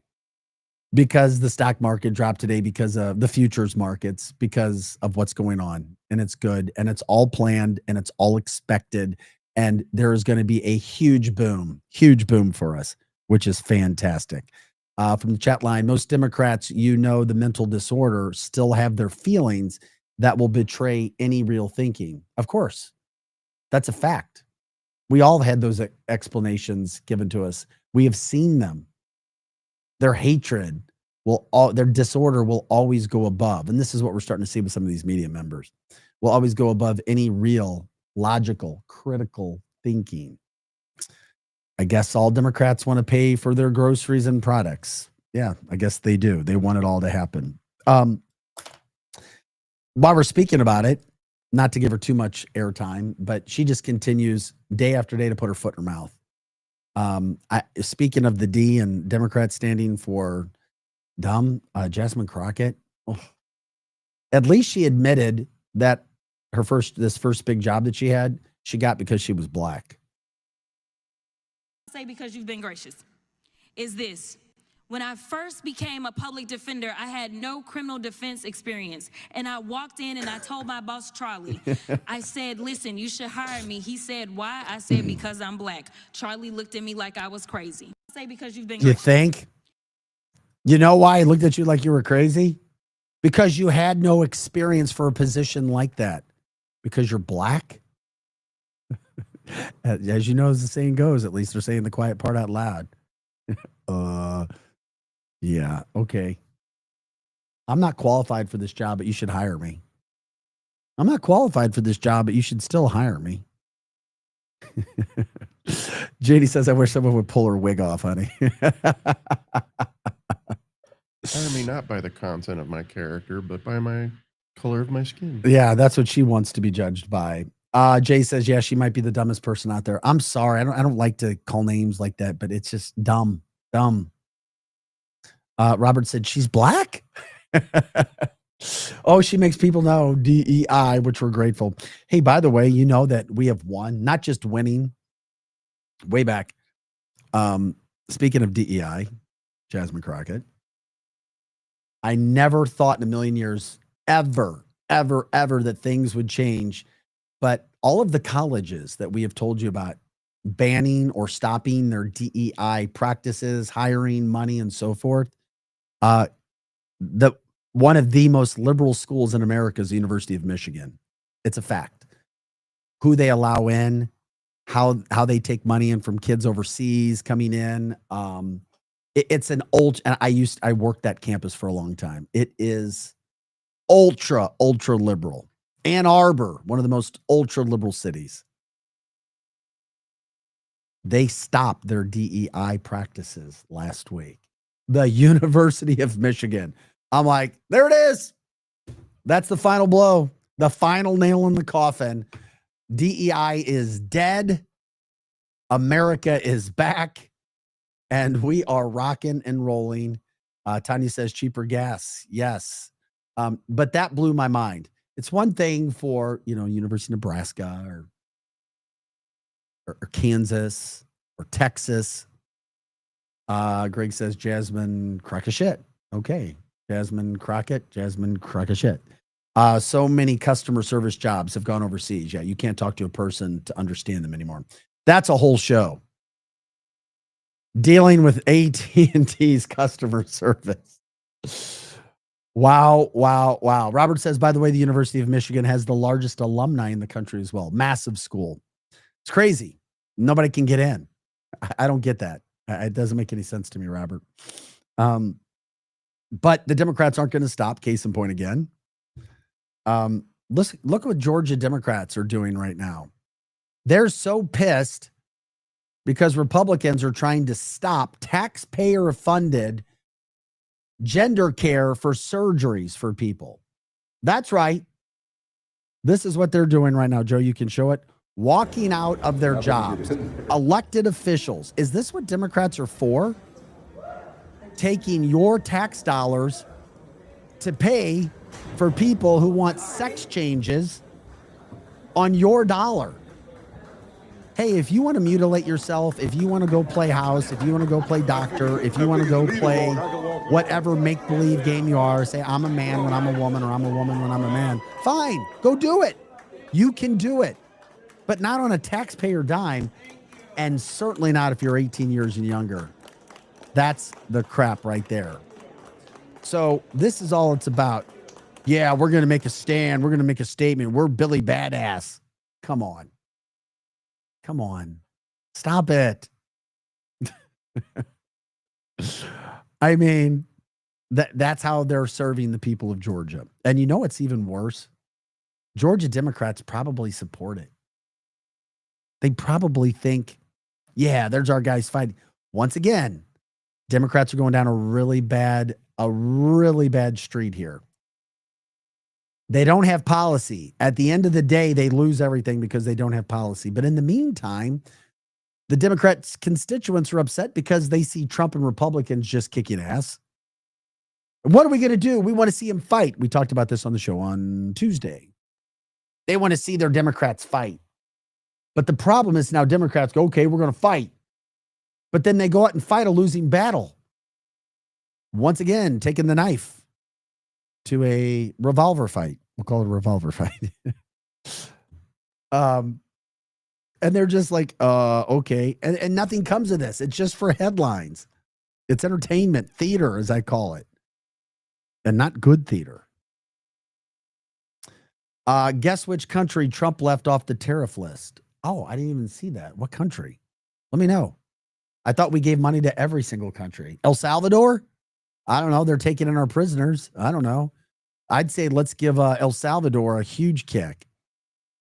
Because the stock market dropped today, because of the futures markets, because of what's going on. And it's good. And it's all planned, and it's all expected. And there is going to be a huge boom for us, which is fantastic. From the chat line, most Democrats, the mental disorder, still have their feelings that will betray any real thinking. Of course, that's a fact. We all had those explanations given to us. We have seen them. Their hatred their disorder will always go above. And this is what we're starting to see with some of these media members. Will always go above any real, logical, critical thinking. I guess all Democrats want to pay for their groceries and products. Yeah, I guess they do. They want it all to happen. While we're speaking about it, not to give her too much airtime, but she just continues day after day to put her foot in her mouth. Speaking of the D and Democrats standing for dumb, Jasmine Crockett, at least she admitted that this first big job that she got because she was black. Say because you've been gracious is this. When I first became a public defender, I had no criminal defense experience. And I walked in and I told my boss, Charlie, I said, listen, you should hire me. He said, why? I said, because I'm black. Charlie looked at me like I was crazy. Say because you've been gracious. You think? You know why he looked at you like you were crazy? Because you had no experience for a position like that. Because you're black? As you know, as the saying goes, at least they're saying the quiet part out loud. Yeah, okay. I'm not qualified for this job, but you should hire me. I'm not qualified for this job, but you should still hire me. JD says, I wish someone would pull her wig off, honey. Hire me not by the content of my character, but by my color of my skin. Yeah, that's what she wants to be judged by. Jay says, yeah, she might be the dumbest person out there. I'm sorry. I don't like to call names like that, but it's just dumb. Robert said, she's black? Oh, she makes people know DEI, which we're grateful. Hey, by the way, you know that we have won, not just winning, way back. Speaking of DEI, Jasmine Crockett, I never thought in a million years, ever, that things would change. But all of the colleges that we have told you about banning or stopping their DEI practices, hiring, money, and so forth, one of the most liberal schools in America is the University of Michigan. It's a fact. Who they allow in, how they take money in from kids overseas coming in. It's an old, and I worked that campus for a long time. It is ultra liberal. Ann Arbor, one of the most ultra liberal cities. They stopped their DEI practices last week. The University of Michigan. I'm like, there it is. That's the final blow, the final nail in the coffin. DEI is dead. America is back. And we are rocking and rolling. Tanya says cheaper gas. Yes. But that blew my mind. It's one thing for, University of Nebraska or Kansas or Texas. Greg says Jasmine crack a shit. Okay. Jasmine Crockett of shit. So many customer service jobs have gone overseas. Yeah, you can't talk to a person to understand them anymore. That's a whole show. Dealing with AT&T's customer service. Wow. Robert says, by the way, the University of Michigan has the largest alumni in the country as well. Massive school. It's crazy. Nobody can get in. I don't get that. It doesn't make any sense to me, Robert. But the Democrats aren't going to stop. Case in point again. Look what Georgia Democrats are doing right now. They're so pissed because Republicans are trying to stop taxpayer-funded gender care for surgeries for people. That's right. This is what they're doing right now. Joe, you can show it. Walking out of their jobs. Elected officials. Is this what Democrats are for? Taking your tax dollars to pay for people who want sex changes on your dollar. Hey, if you want to mutilate yourself, if you want to go play house, if you want to go play doctor, if you want to go play whatever make-believe game you are, say I'm a man when I'm a woman or I'm a woman when I'm a man, fine, go do it. You can do it, but not on a taxpayer dime, and certainly not if you're 18 years and younger. That's the crap right there. So this is all it's about. Yeah, we're going to make a stand. We're going to make a statement. We're Billy Badass. Come on. Stop it. I mean, that's how they're serving the people of Georgia. And you know what's even worse? Georgia Democrats probably support it. They probably think, yeah, there's our guys fighting. Once again, Democrats are going down a really bad street here. They don't have policy. At the end of the day, they lose everything because they don't have policy. But in the meantime, the Democrats' constituents are upset because they see Trump and Republicans just kicking ass. What are we going to do? We want to see them fight. We talked about this on the show on Tuesday. They want to see their Democrats fight. But the problem is now Democrats go, okay, we're going to fight. But then they go out and fight a losing battle. Once again, taking the knife to a revolver fight. We'll call it a revolver fight. And they're just like, okay. And nothing comes of this. It's just for headlines. It's entertainment, theater, as I call it. And not good theater. Guess which country Trump left off the tariff list? Oh, I didn't even see that. What country? Let me know. I thought we gave money to every single country. El Salvador? I don't know. They're taking in our prisoners. I don't know. I'd say let's give El Salvador a huge kick.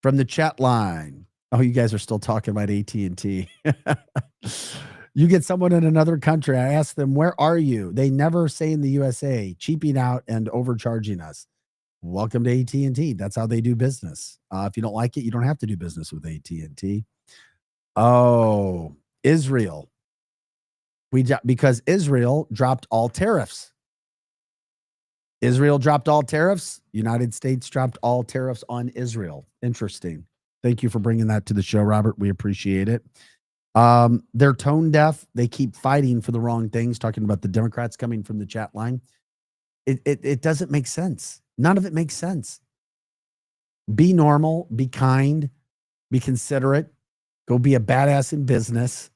From the chat line. Oh, you guys are still talking about AT&T. You get someone in another country. I ask them, where are you? They never say in the USA, cheaping out and overcharging us. Welcome to AT&T. That's how they do business. If you don't like it, you don't have to do business with AT&T. Oh, Israel. Because Israel dropped all tariffs. Israel dropped all tariffs. United States dropped all tariffs on Israel. Interesting. Thank you for bringing that to the show, Robert. We appreciate it. They're tone deaf. They keep fighting for the wrong things, talking about the Democrats coming from the chat line. It doesn't make sense. None of it makes sense. Be normal, be kind, be considerate, go be a badass in business,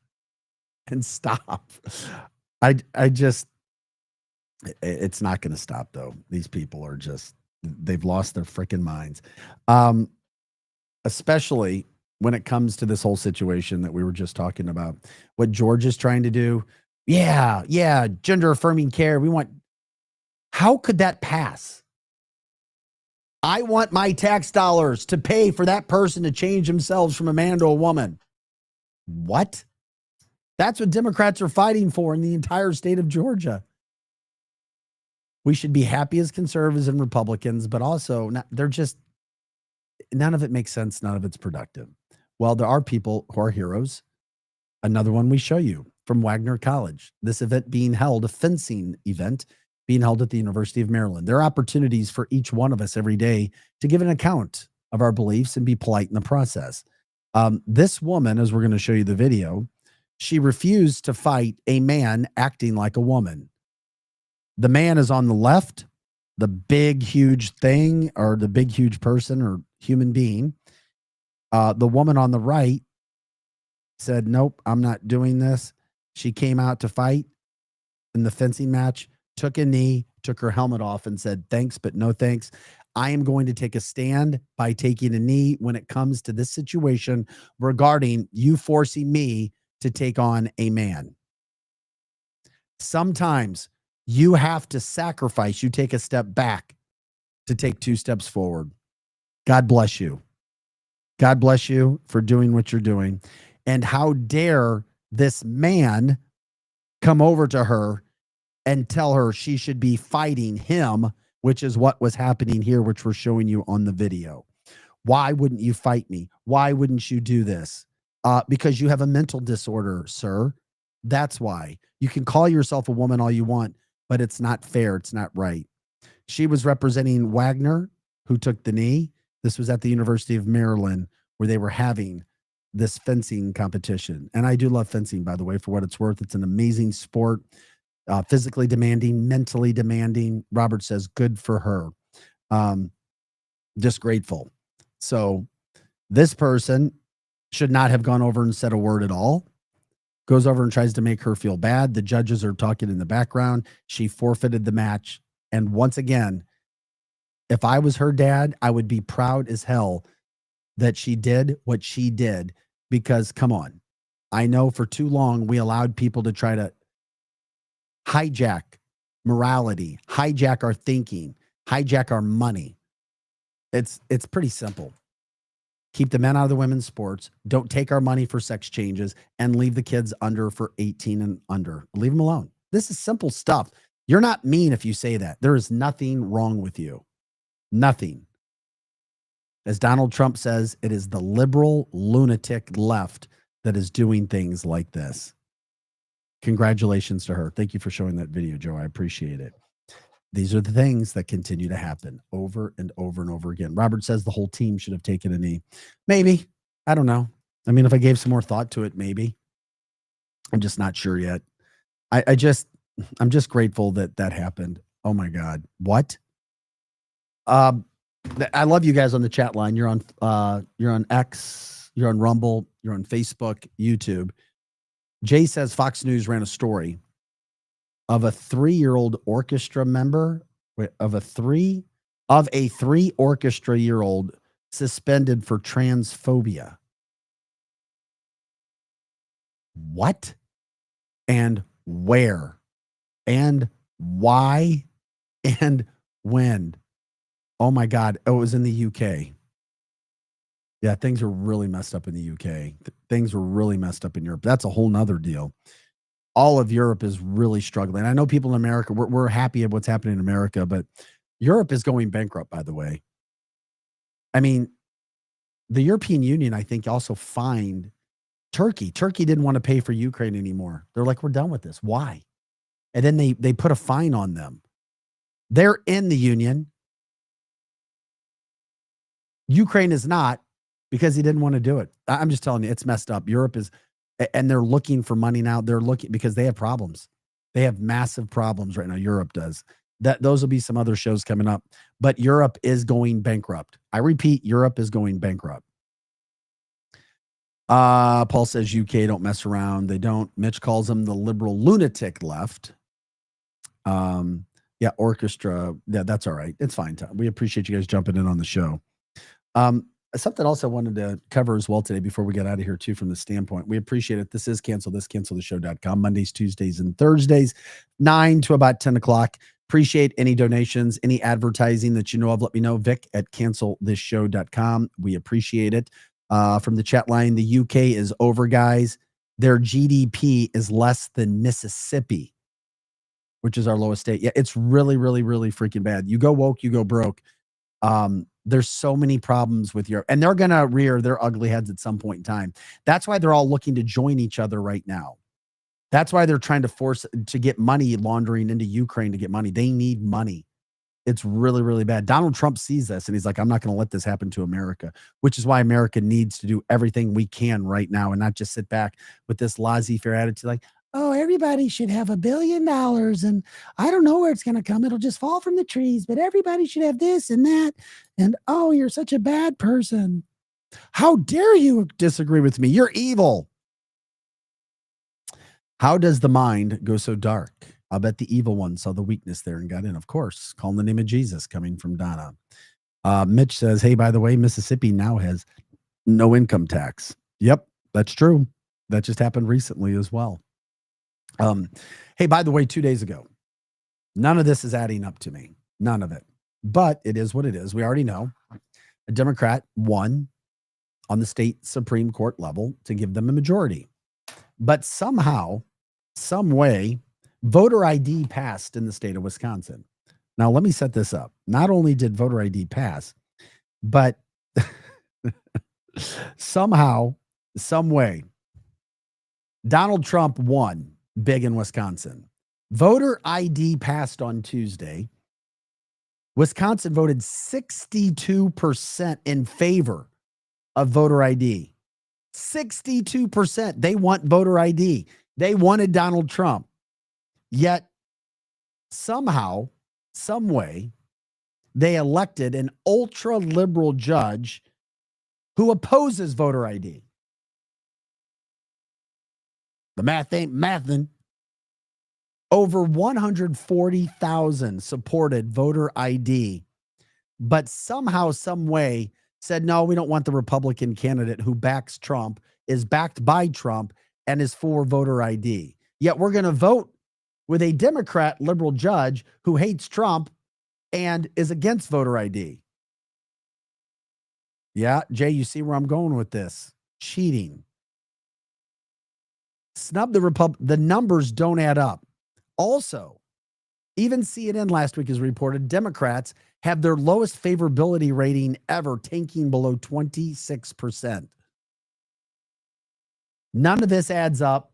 and stop. I just, it's not going to stop though. These people are just, they've lost their freaking minds. Especially when it comes to this whole situation that we were just talking about, what Georgia's trying to do. Yeah, gender affirming care. How could that pass? I want my tax dollars to pay for that person to change themselves from a man to a woman. What? That's what Democrats are fighting for in the entire state of Georgia. We should be happy as conservatives and Republicans, but also they're just, none of it makes sense. None of it's productive. Well, there are people who are heroes. Another one we show you from Wagner College. This event being held, a fencing event being held at the University of Maryland. There are opportunities for each one of us every day to give an account of our beliefs and be polite in the process. This woman, as we're going to show you the video, she refused to fight a man acting like a woman. The man is on the left, the big, huge thing, or the big, huge person or human being. The woman on the right said, nope, I'm not doing this. She came out to fight in the fencing match, took a knee, took her helmet off and said, thanks, but no thanks. I am going to take a stand by taking a knee when it comes to this situation regarding you forcing me to take on a man. Sometimes you have to sacrifice. You take a step back to take 2 steps forward. God bless you. God bless you for doing what you're doing. And how dare this man come over to her and tell her she should be fighting him, which is what was happening here, which we're showing you on the video. Why wouldn't you fight me? Why wouldn't you do this? Because you have a mental disorder, sir. That's why. You can call yourself a woman all you want, but it's not fair. It's not right. She was representing Wagner, who took the knee. This was at the University of Maryland, where they were having this fencing competition. And I do love fencing, by the way, for what it's worth. It's an amazing sport, physically demanding, mentally demanding. Robert says, good for her. Just grateful. So this person should not have gone over and said a word at all. Goes over and tries to make her feel bad. The judges are talking in the background. She forfeited the match. And once again, if I was her dad, I would be proud as hell that she did what she did, because come on, I know for too long we allowed people to try to hijack morality, hijack our thinking, hijack our money. It's pretty simple. Keep the men out of the women's sports. Don't take our money for sex changes, and leave the kids under for 18 and under. Leave them alone. This is simple stuff. You're not mean if you say that. There is nothing wrong with you. Nothing. As Donald Trump says, it is the liberal lunatic left that is doing things like this. Congratulations to her. Thank you for showing that video, Joe. I appreciate it. These are the things that continue to happen over and over and over again. Robert says the whole team should have taken a knee. Maybe. I don't know. I mean, if I gave some more thought to it, maybe. I'm just not sure yet. I'm just grateful that that happened. Oh my God. What? I love you guys on the chat line. You're on X, you're on Rumble, you're on Facebook, YouTube. Jay says Fox News ran a story of a 3-year-old orchestra member of a 3 orchestra year old suspended for transphobia. What? And where? And why? And when? Oh my God. Oh, it was in the UK. Yeah, things are really messed up in the UK. Things were really messed up in Europe. That's a whole nother deal. All of Europe is really struggling. I know people in America, we're happy at what's happening in America, but Europe is going bankrupt, by the way. I mean, the European Union, I think, also fined Turkey. Turkey didn't want to pay for Ukraine anymore. They're like, we're done with this. Why? And then they put a fine on them. They're in the union. Ukraine is not, because he didn't want to do it. I'm just telling you, it's messed up. Europe is, and they're looking for money now. They're looking because they have problems. They have massive problems right now. Europe does. Those will be some other shows coming up. But Europe is going bankrupt. I repeat, Europe is going bankrupt. Paul says UK don't mess around. They don't. Mitch calls them the liberal lunatic left. Yeah, orchestra. Yeah, that's all right. It's fine. We appreciate you guys jumping in on the show. Something else I wanted to cover as well today before we get out of here too, from the standpoint, we appreciate it. This is cancelthisshow.com, Mondays, Tuesdays, and Thursdays, 9 to about 10 o'clock. Appreciate any donations, any advertising that you know of. Let me know, Vic at cancelthisshow.com. We appreciate it. From the chat line, the UK is over, guys. their GDP is less than Mississippi, which is our lowest state. Yeah, it's really, really, really freaking bad. You go woke, you go broke. There's so many problems with Europe, and they're going to rear their ugly heads at some point in time. That's why they're all looking to join each other right now. That's why they're trying to force to get money laundering into Ukraine to get money. They need money. It's really, really bad. Donald Trump sees this and he's like, I'm not going to let this happen to America, which is why America needs to do everything we can right now and not just sit back with this laissez-faire attitude like, oh, everybody should have $1 billion and I don't know where it's going to come. It'll just fall from the trees, but everybody should have this and that. And oh, you're such a bad person. How dare you disagree with me? You're evil. How does the mind go so dark? I'll bet the evil one saw the weakness there and got in. Of course, call in the name of Jesus coming from Donna. Mitch says, hey, by the way, Mississippi now has no income tax. Yep, that's true. That just happened recently as well. Hey, by the way, 2 days ago, none of this is adding up to me. None of it. But it is what it is. We already know a Democrat won on the state Supreme Court level to give them a majority. But somehow, some way, voter ID passed in the state of Wisconsin. Now, let me set this up. Not only did voter ID pass, but somehow, some way, Donald Trump won big in Wisconsin. Voter ID passed on Tuesday. Wisconsin voted 62% in favor of voter ID. 62%. They want voter ID. They wanted Donald Trump. Yet somehow, some way, they elected an ultra liberal judge who opposes voter ID. The math ain't mathin'. Over 140,000 supported voter ID, but somehow, some way said, no, we don't want the Republican candidate who backs Trump, is backed by Trump, and is for voter ID. Yet we're going to vote with a Democrat liberal judge who hates Trump and is against voter ID. Yeah, Jay, you see where I'm going with this. Cheating. Snub the Republic. The numbers don't add up. Also, even CNN last week has reported Democrats have their lowest favorability rating ever, tanking below 26%. None of this adds up.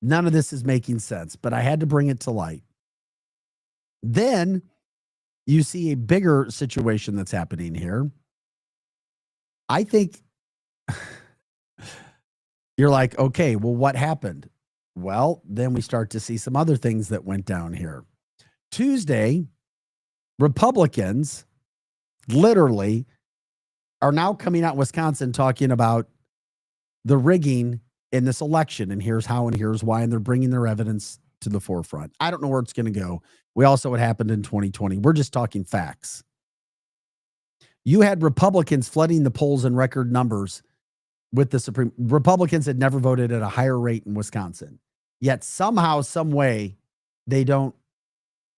None of this is making sense, but I had to bring it to light. Then you see a bigger situation that's happening here. I think you're like, okay, well, what happened? Well, then we start to see some other things that went down here. Tuesday, Republicans literally are now coming out in Wisconsin talking about the rigging in this election, and here's how and here's why, and they're bringing their evidence to the forefront. I don't know where it's going to go. We also what happened in 2020. We're just talking facts. You had Republicans flooding the polls in record numbers with the Supreme. Republicans had never voted at a higher rate in Wisconsin. Yet somehow, some way, they don't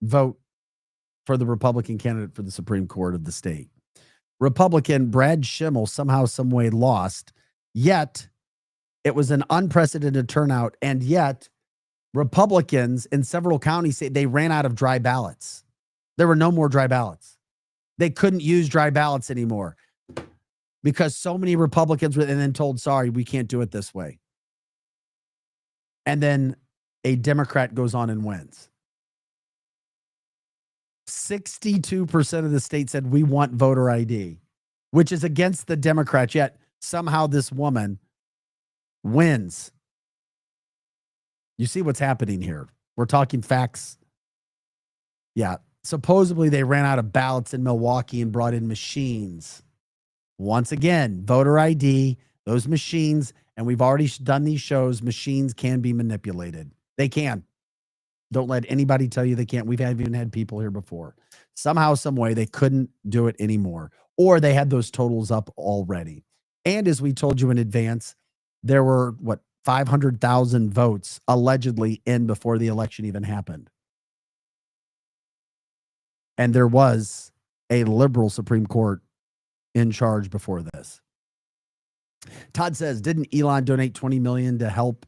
vote for the Republican candidate for the Supreme Court of the state. Republican Brad Schimmel somehow, some way lost. Yet it was an unprecedented turnout. And yet Republicans in several counties say they ran out of dry ballots. There were no more dry ballots. They couldn't use dry ballots anymore because so many Republicans were then told, sorry, we can't do it this way. And then a Democrat goes on and wins. 62% of the state said we want voter ID, which is against the Democrats. Yet somehow this woman wins. You see what's happening here. We're talking facts. Yeah. Supposedly they ran out of ballots in Milwaukee and brought in machines. Once again, voter ID, those machines, and we've already done these shows, machines can be manipulated. They can. Don't let anybody tell you they can't. We've even had people here before. Somehow, some way, they couldn't do it anymore. Or they had those totals up already. And as we told you in advance, there were, 500,000 votes allegedly in before the election even happened. And there was a liberal Supreme Court in charge before this. Todd says, didn't Elon donate $20 million to help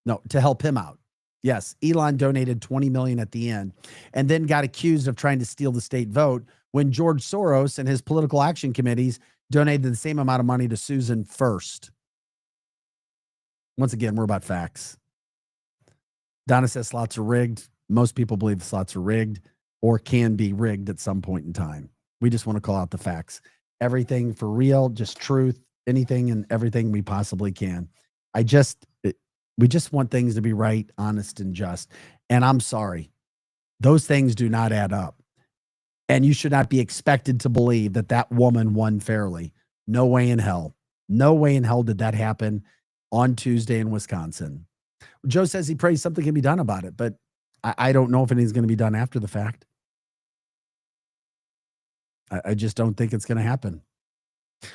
No, to help him out. Yes, Elon donated $20 million at the end and then got accused of trying to steal the state vote when George Soros and his political action committees donated the same amount of money to Susan first. Once again, we're about facts. Donna says slots are rigged. Most people believe the slots are rigged or can be rigged at some point in time. We just want to call out the facts. Everything for real, just truth, anything and everything we possibly can. We just want things to be right, honest, and just. And I'm sorry. Those things do not add up. And you should not be expected to believe that that woman won fairly. No way in hell. No way in hell did that happen on Tuesday in Wisconsin. Joe says he prays something can be done about it, but I don't know if anything's going to be done after the fact. I just don't think it's going to happen.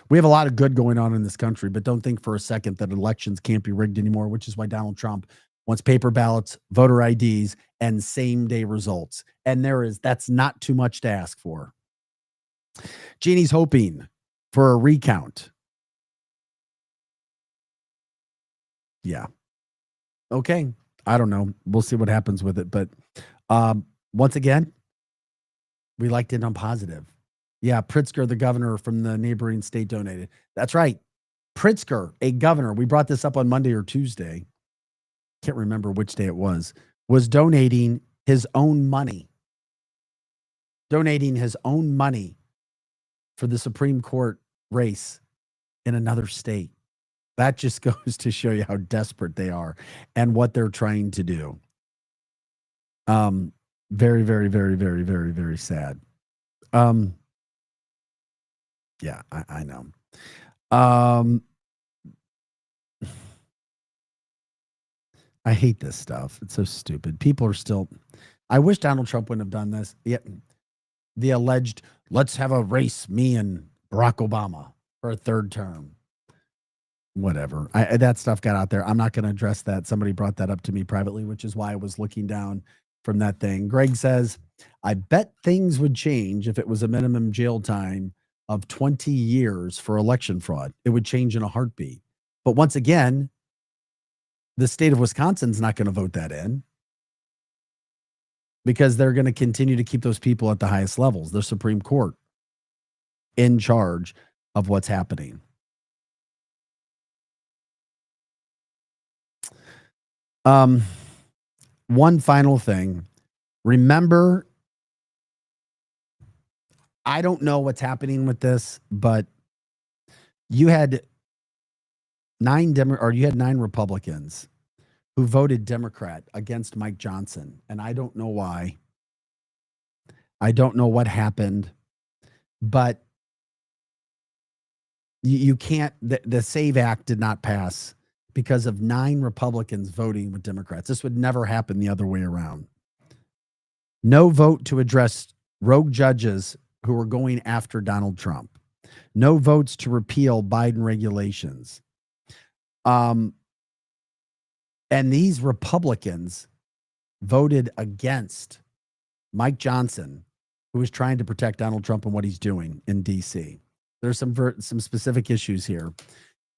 We have a lot of good going on in this country, but don't think for a second that elections can't be rigged anymore, which is why Donald Trump wants paper ballots, voter IDs, and same-day results. And that's not too much to ask for. Jeannie's hoping for a recount. Yeah. Okay. I don't know. We'll see what happens with it. But once again, we liked it on positive. Yeah, Pritzker, the governor from the neighboring state, donated. That's right. Pritzker, a governor, we brought this up on Monday or Tuesday. Can't remember which day it was donating his own money. Donating his own money for the Supreme Court race in another state. That just goes to show you how desperate they are and what they're trying to do. Very, very, very, very, very, very sad. Yeah, I know. I hate this stuff. It's so stupid. People are still. I wish Donald Trump wouldn't have done this. Yet the alleged, let's have a race, me and Barack Obama for a third term. Whatever. That stuff got out there. I'm not going to address that. Somebody brought that up to me privately, which is why I was looking down from that thing. Greg says, I bet things would change if it was a minimum jail time of 20 years for election fraud. It would change in a heartbeat. But once again, the state of Wisconsin's not going to vote that in because they're going to continue to keep those people at the highest levels, the Supreme Court, in charge of what's happening. One final thing. Remember, I don't know what's happening with this, but you had 9 Republicans who voted Democrat against Mike Johnson, and I don't know why. I don't know what happened, but you can't. The SAVE Act did not pass because of 9 Republicans voting with Democrats. This would never happen the other way around. No vote to address rogue judges who were going after Donald Trump. No votes to repeal Biden regulations. And these Republicans voted against Mike Johnson, who was trying to protect Donald Trump and what he's doing in D.C. There's some specific issues here.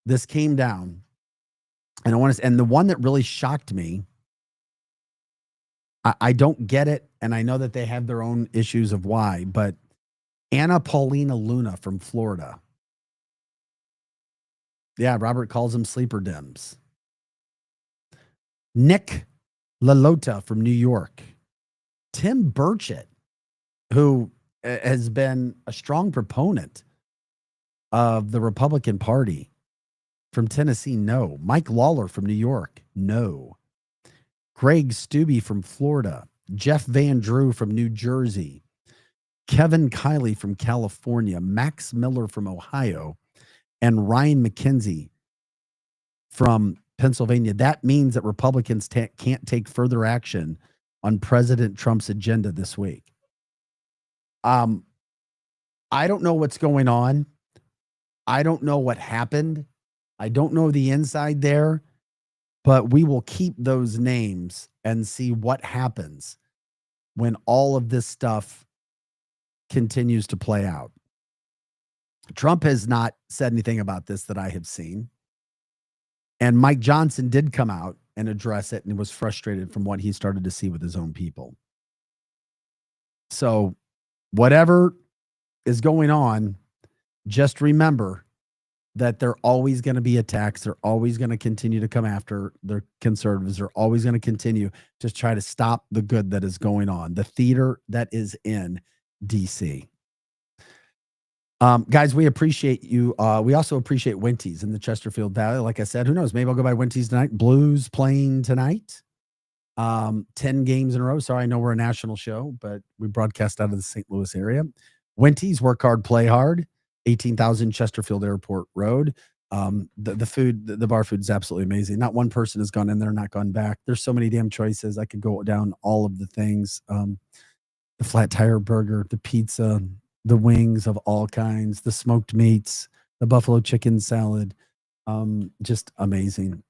This came down, and and the one that really shocked me, I don't get it, and I know that they have their own issues of why, but Anna Paulina Luna from Florida. Yeah, Robert calls them sleeper Dems. Nick LaLota from New York. Tim Burchett, who has been a strong proponent of the Republican Party from Tennessee, no. Mike Lawler from New York, no. Greg Stubbe from Florida. Jeff Van Drew from New Jersey. Kevin Kiley from California. Max Miller from Ohio. And Ryan McKenzie from Pennsylvania. That means that Republicans can't take further action on President Trump's agenda this week. I don't know what's going on. I don't know what happened. I don't know the inside there, but we will keep those names and see what happens when all of this stuff continues to play out. Trump has not said anything about this that I have seen. And Mike Johnson did come out and address it, and was frustrated from what he started to see with his own people. So whatever is going on, just remember that they're always going to be attacks. They're always going to continue to come after the conservatives. They're always going to continue to try to stop the good that is going on, the theater that is in DC. Guys, we appreciate you. We also appreciate Winty's in the Chesterfield Valley. Like I said, who knows? Maybe I'll go by Winty's tonight. Blues playing tonight. 10 games in a row. Sorry, I know we're a national show, but we broadcast out of the St. Louis area. Winty's, work hard, play hard. 18,000 Chesterfield Airport Road. The food, the bar food is absolutely amazing. Not one person has gone in there, not gone back. There's so many damn choices. I could go down all of the things. The flat tire burger, the pizza, the wings of all kinds, the smoked meats, the buffalo chicken salad. Just amazing.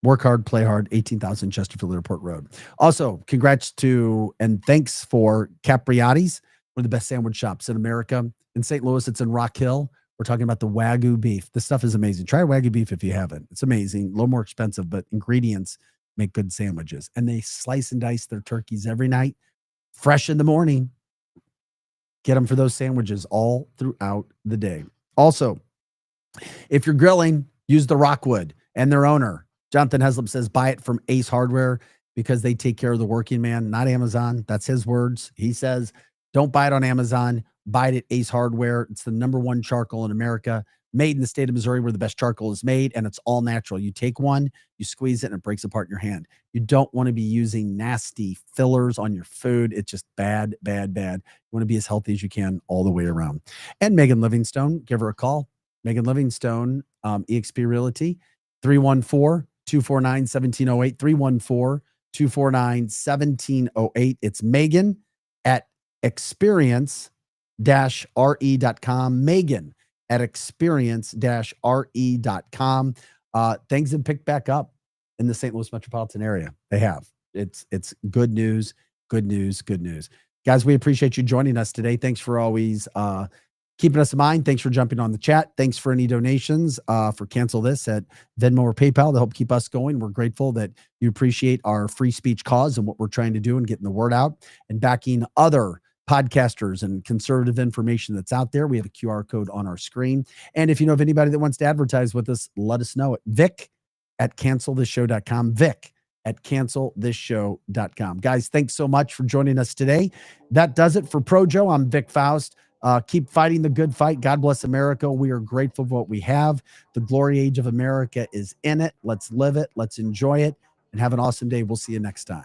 Work hard, play hard, 18,000 Chesterfield Airport Road. Also, congrats to and thanks for Capriati's, one of the best sandwich shops in America. In St. Louis, it's in Rock Hill. We're talking about the Wagyu beef. This stuff is amazing. Try Wagyu beef if you haven't. It's amazing. A little more expensive, but ingredients make good sandwiches. And they slice and dice their turkeys every night, fresh in the morning. Get them for those sandwiches all throughout the day. Also, if you're grilling, use the Rockwood and their owner. Jonathan Heslop says, buy it from Ace Hardware because they take care of the working man, not Amazon. That's his words. He says, don't buy it on Amazon. Buy it at Ace Hardware. It's the #1 charcoal in America, made in the state of Missouri where the best charcoal is made, and it's all natural. You take one, you squeeze it, and it breaks apart in your hand. You don't want to be using nasty fillers on your food. It's just bad, bad, bad. You want to be as healthy as you can all the way around. And Megan Livingstone, give her a call. Megan Livingstone, eXp Realty, 314-249-1708, 314-249-1708. It's Megan at experience-re.com. Megan at experience-re.com. Things have picked back up in the St. Louis metropolitan area. They have. It's good news, good news, good news. Guys, we appreciate you joining us today. Thanks for always keeping us in mind. Thanks for jumping on the chat. Thanks for any donations for Cancel This at Venmo or PayPal to help keep us going. We're grateful that you appreciate our free speech cause and what we're trying to do and getting the word out and backing other podcasters and conservative information that's out there. We have a QR code on our screen. And if you know of anybody that wants to advertise with us, let us know at vic@cancelthisshow.com. vic@cancelthisshow.com. Guys, thanks so much for joining us today. That does it for Projo. I'm Vic Faust. Keep fighting the good fight. God bless America. We are grateful for what we have. The glory age of America is in it. Let's live it. Let's enjoy it and have an awesome day. We'll see you next time.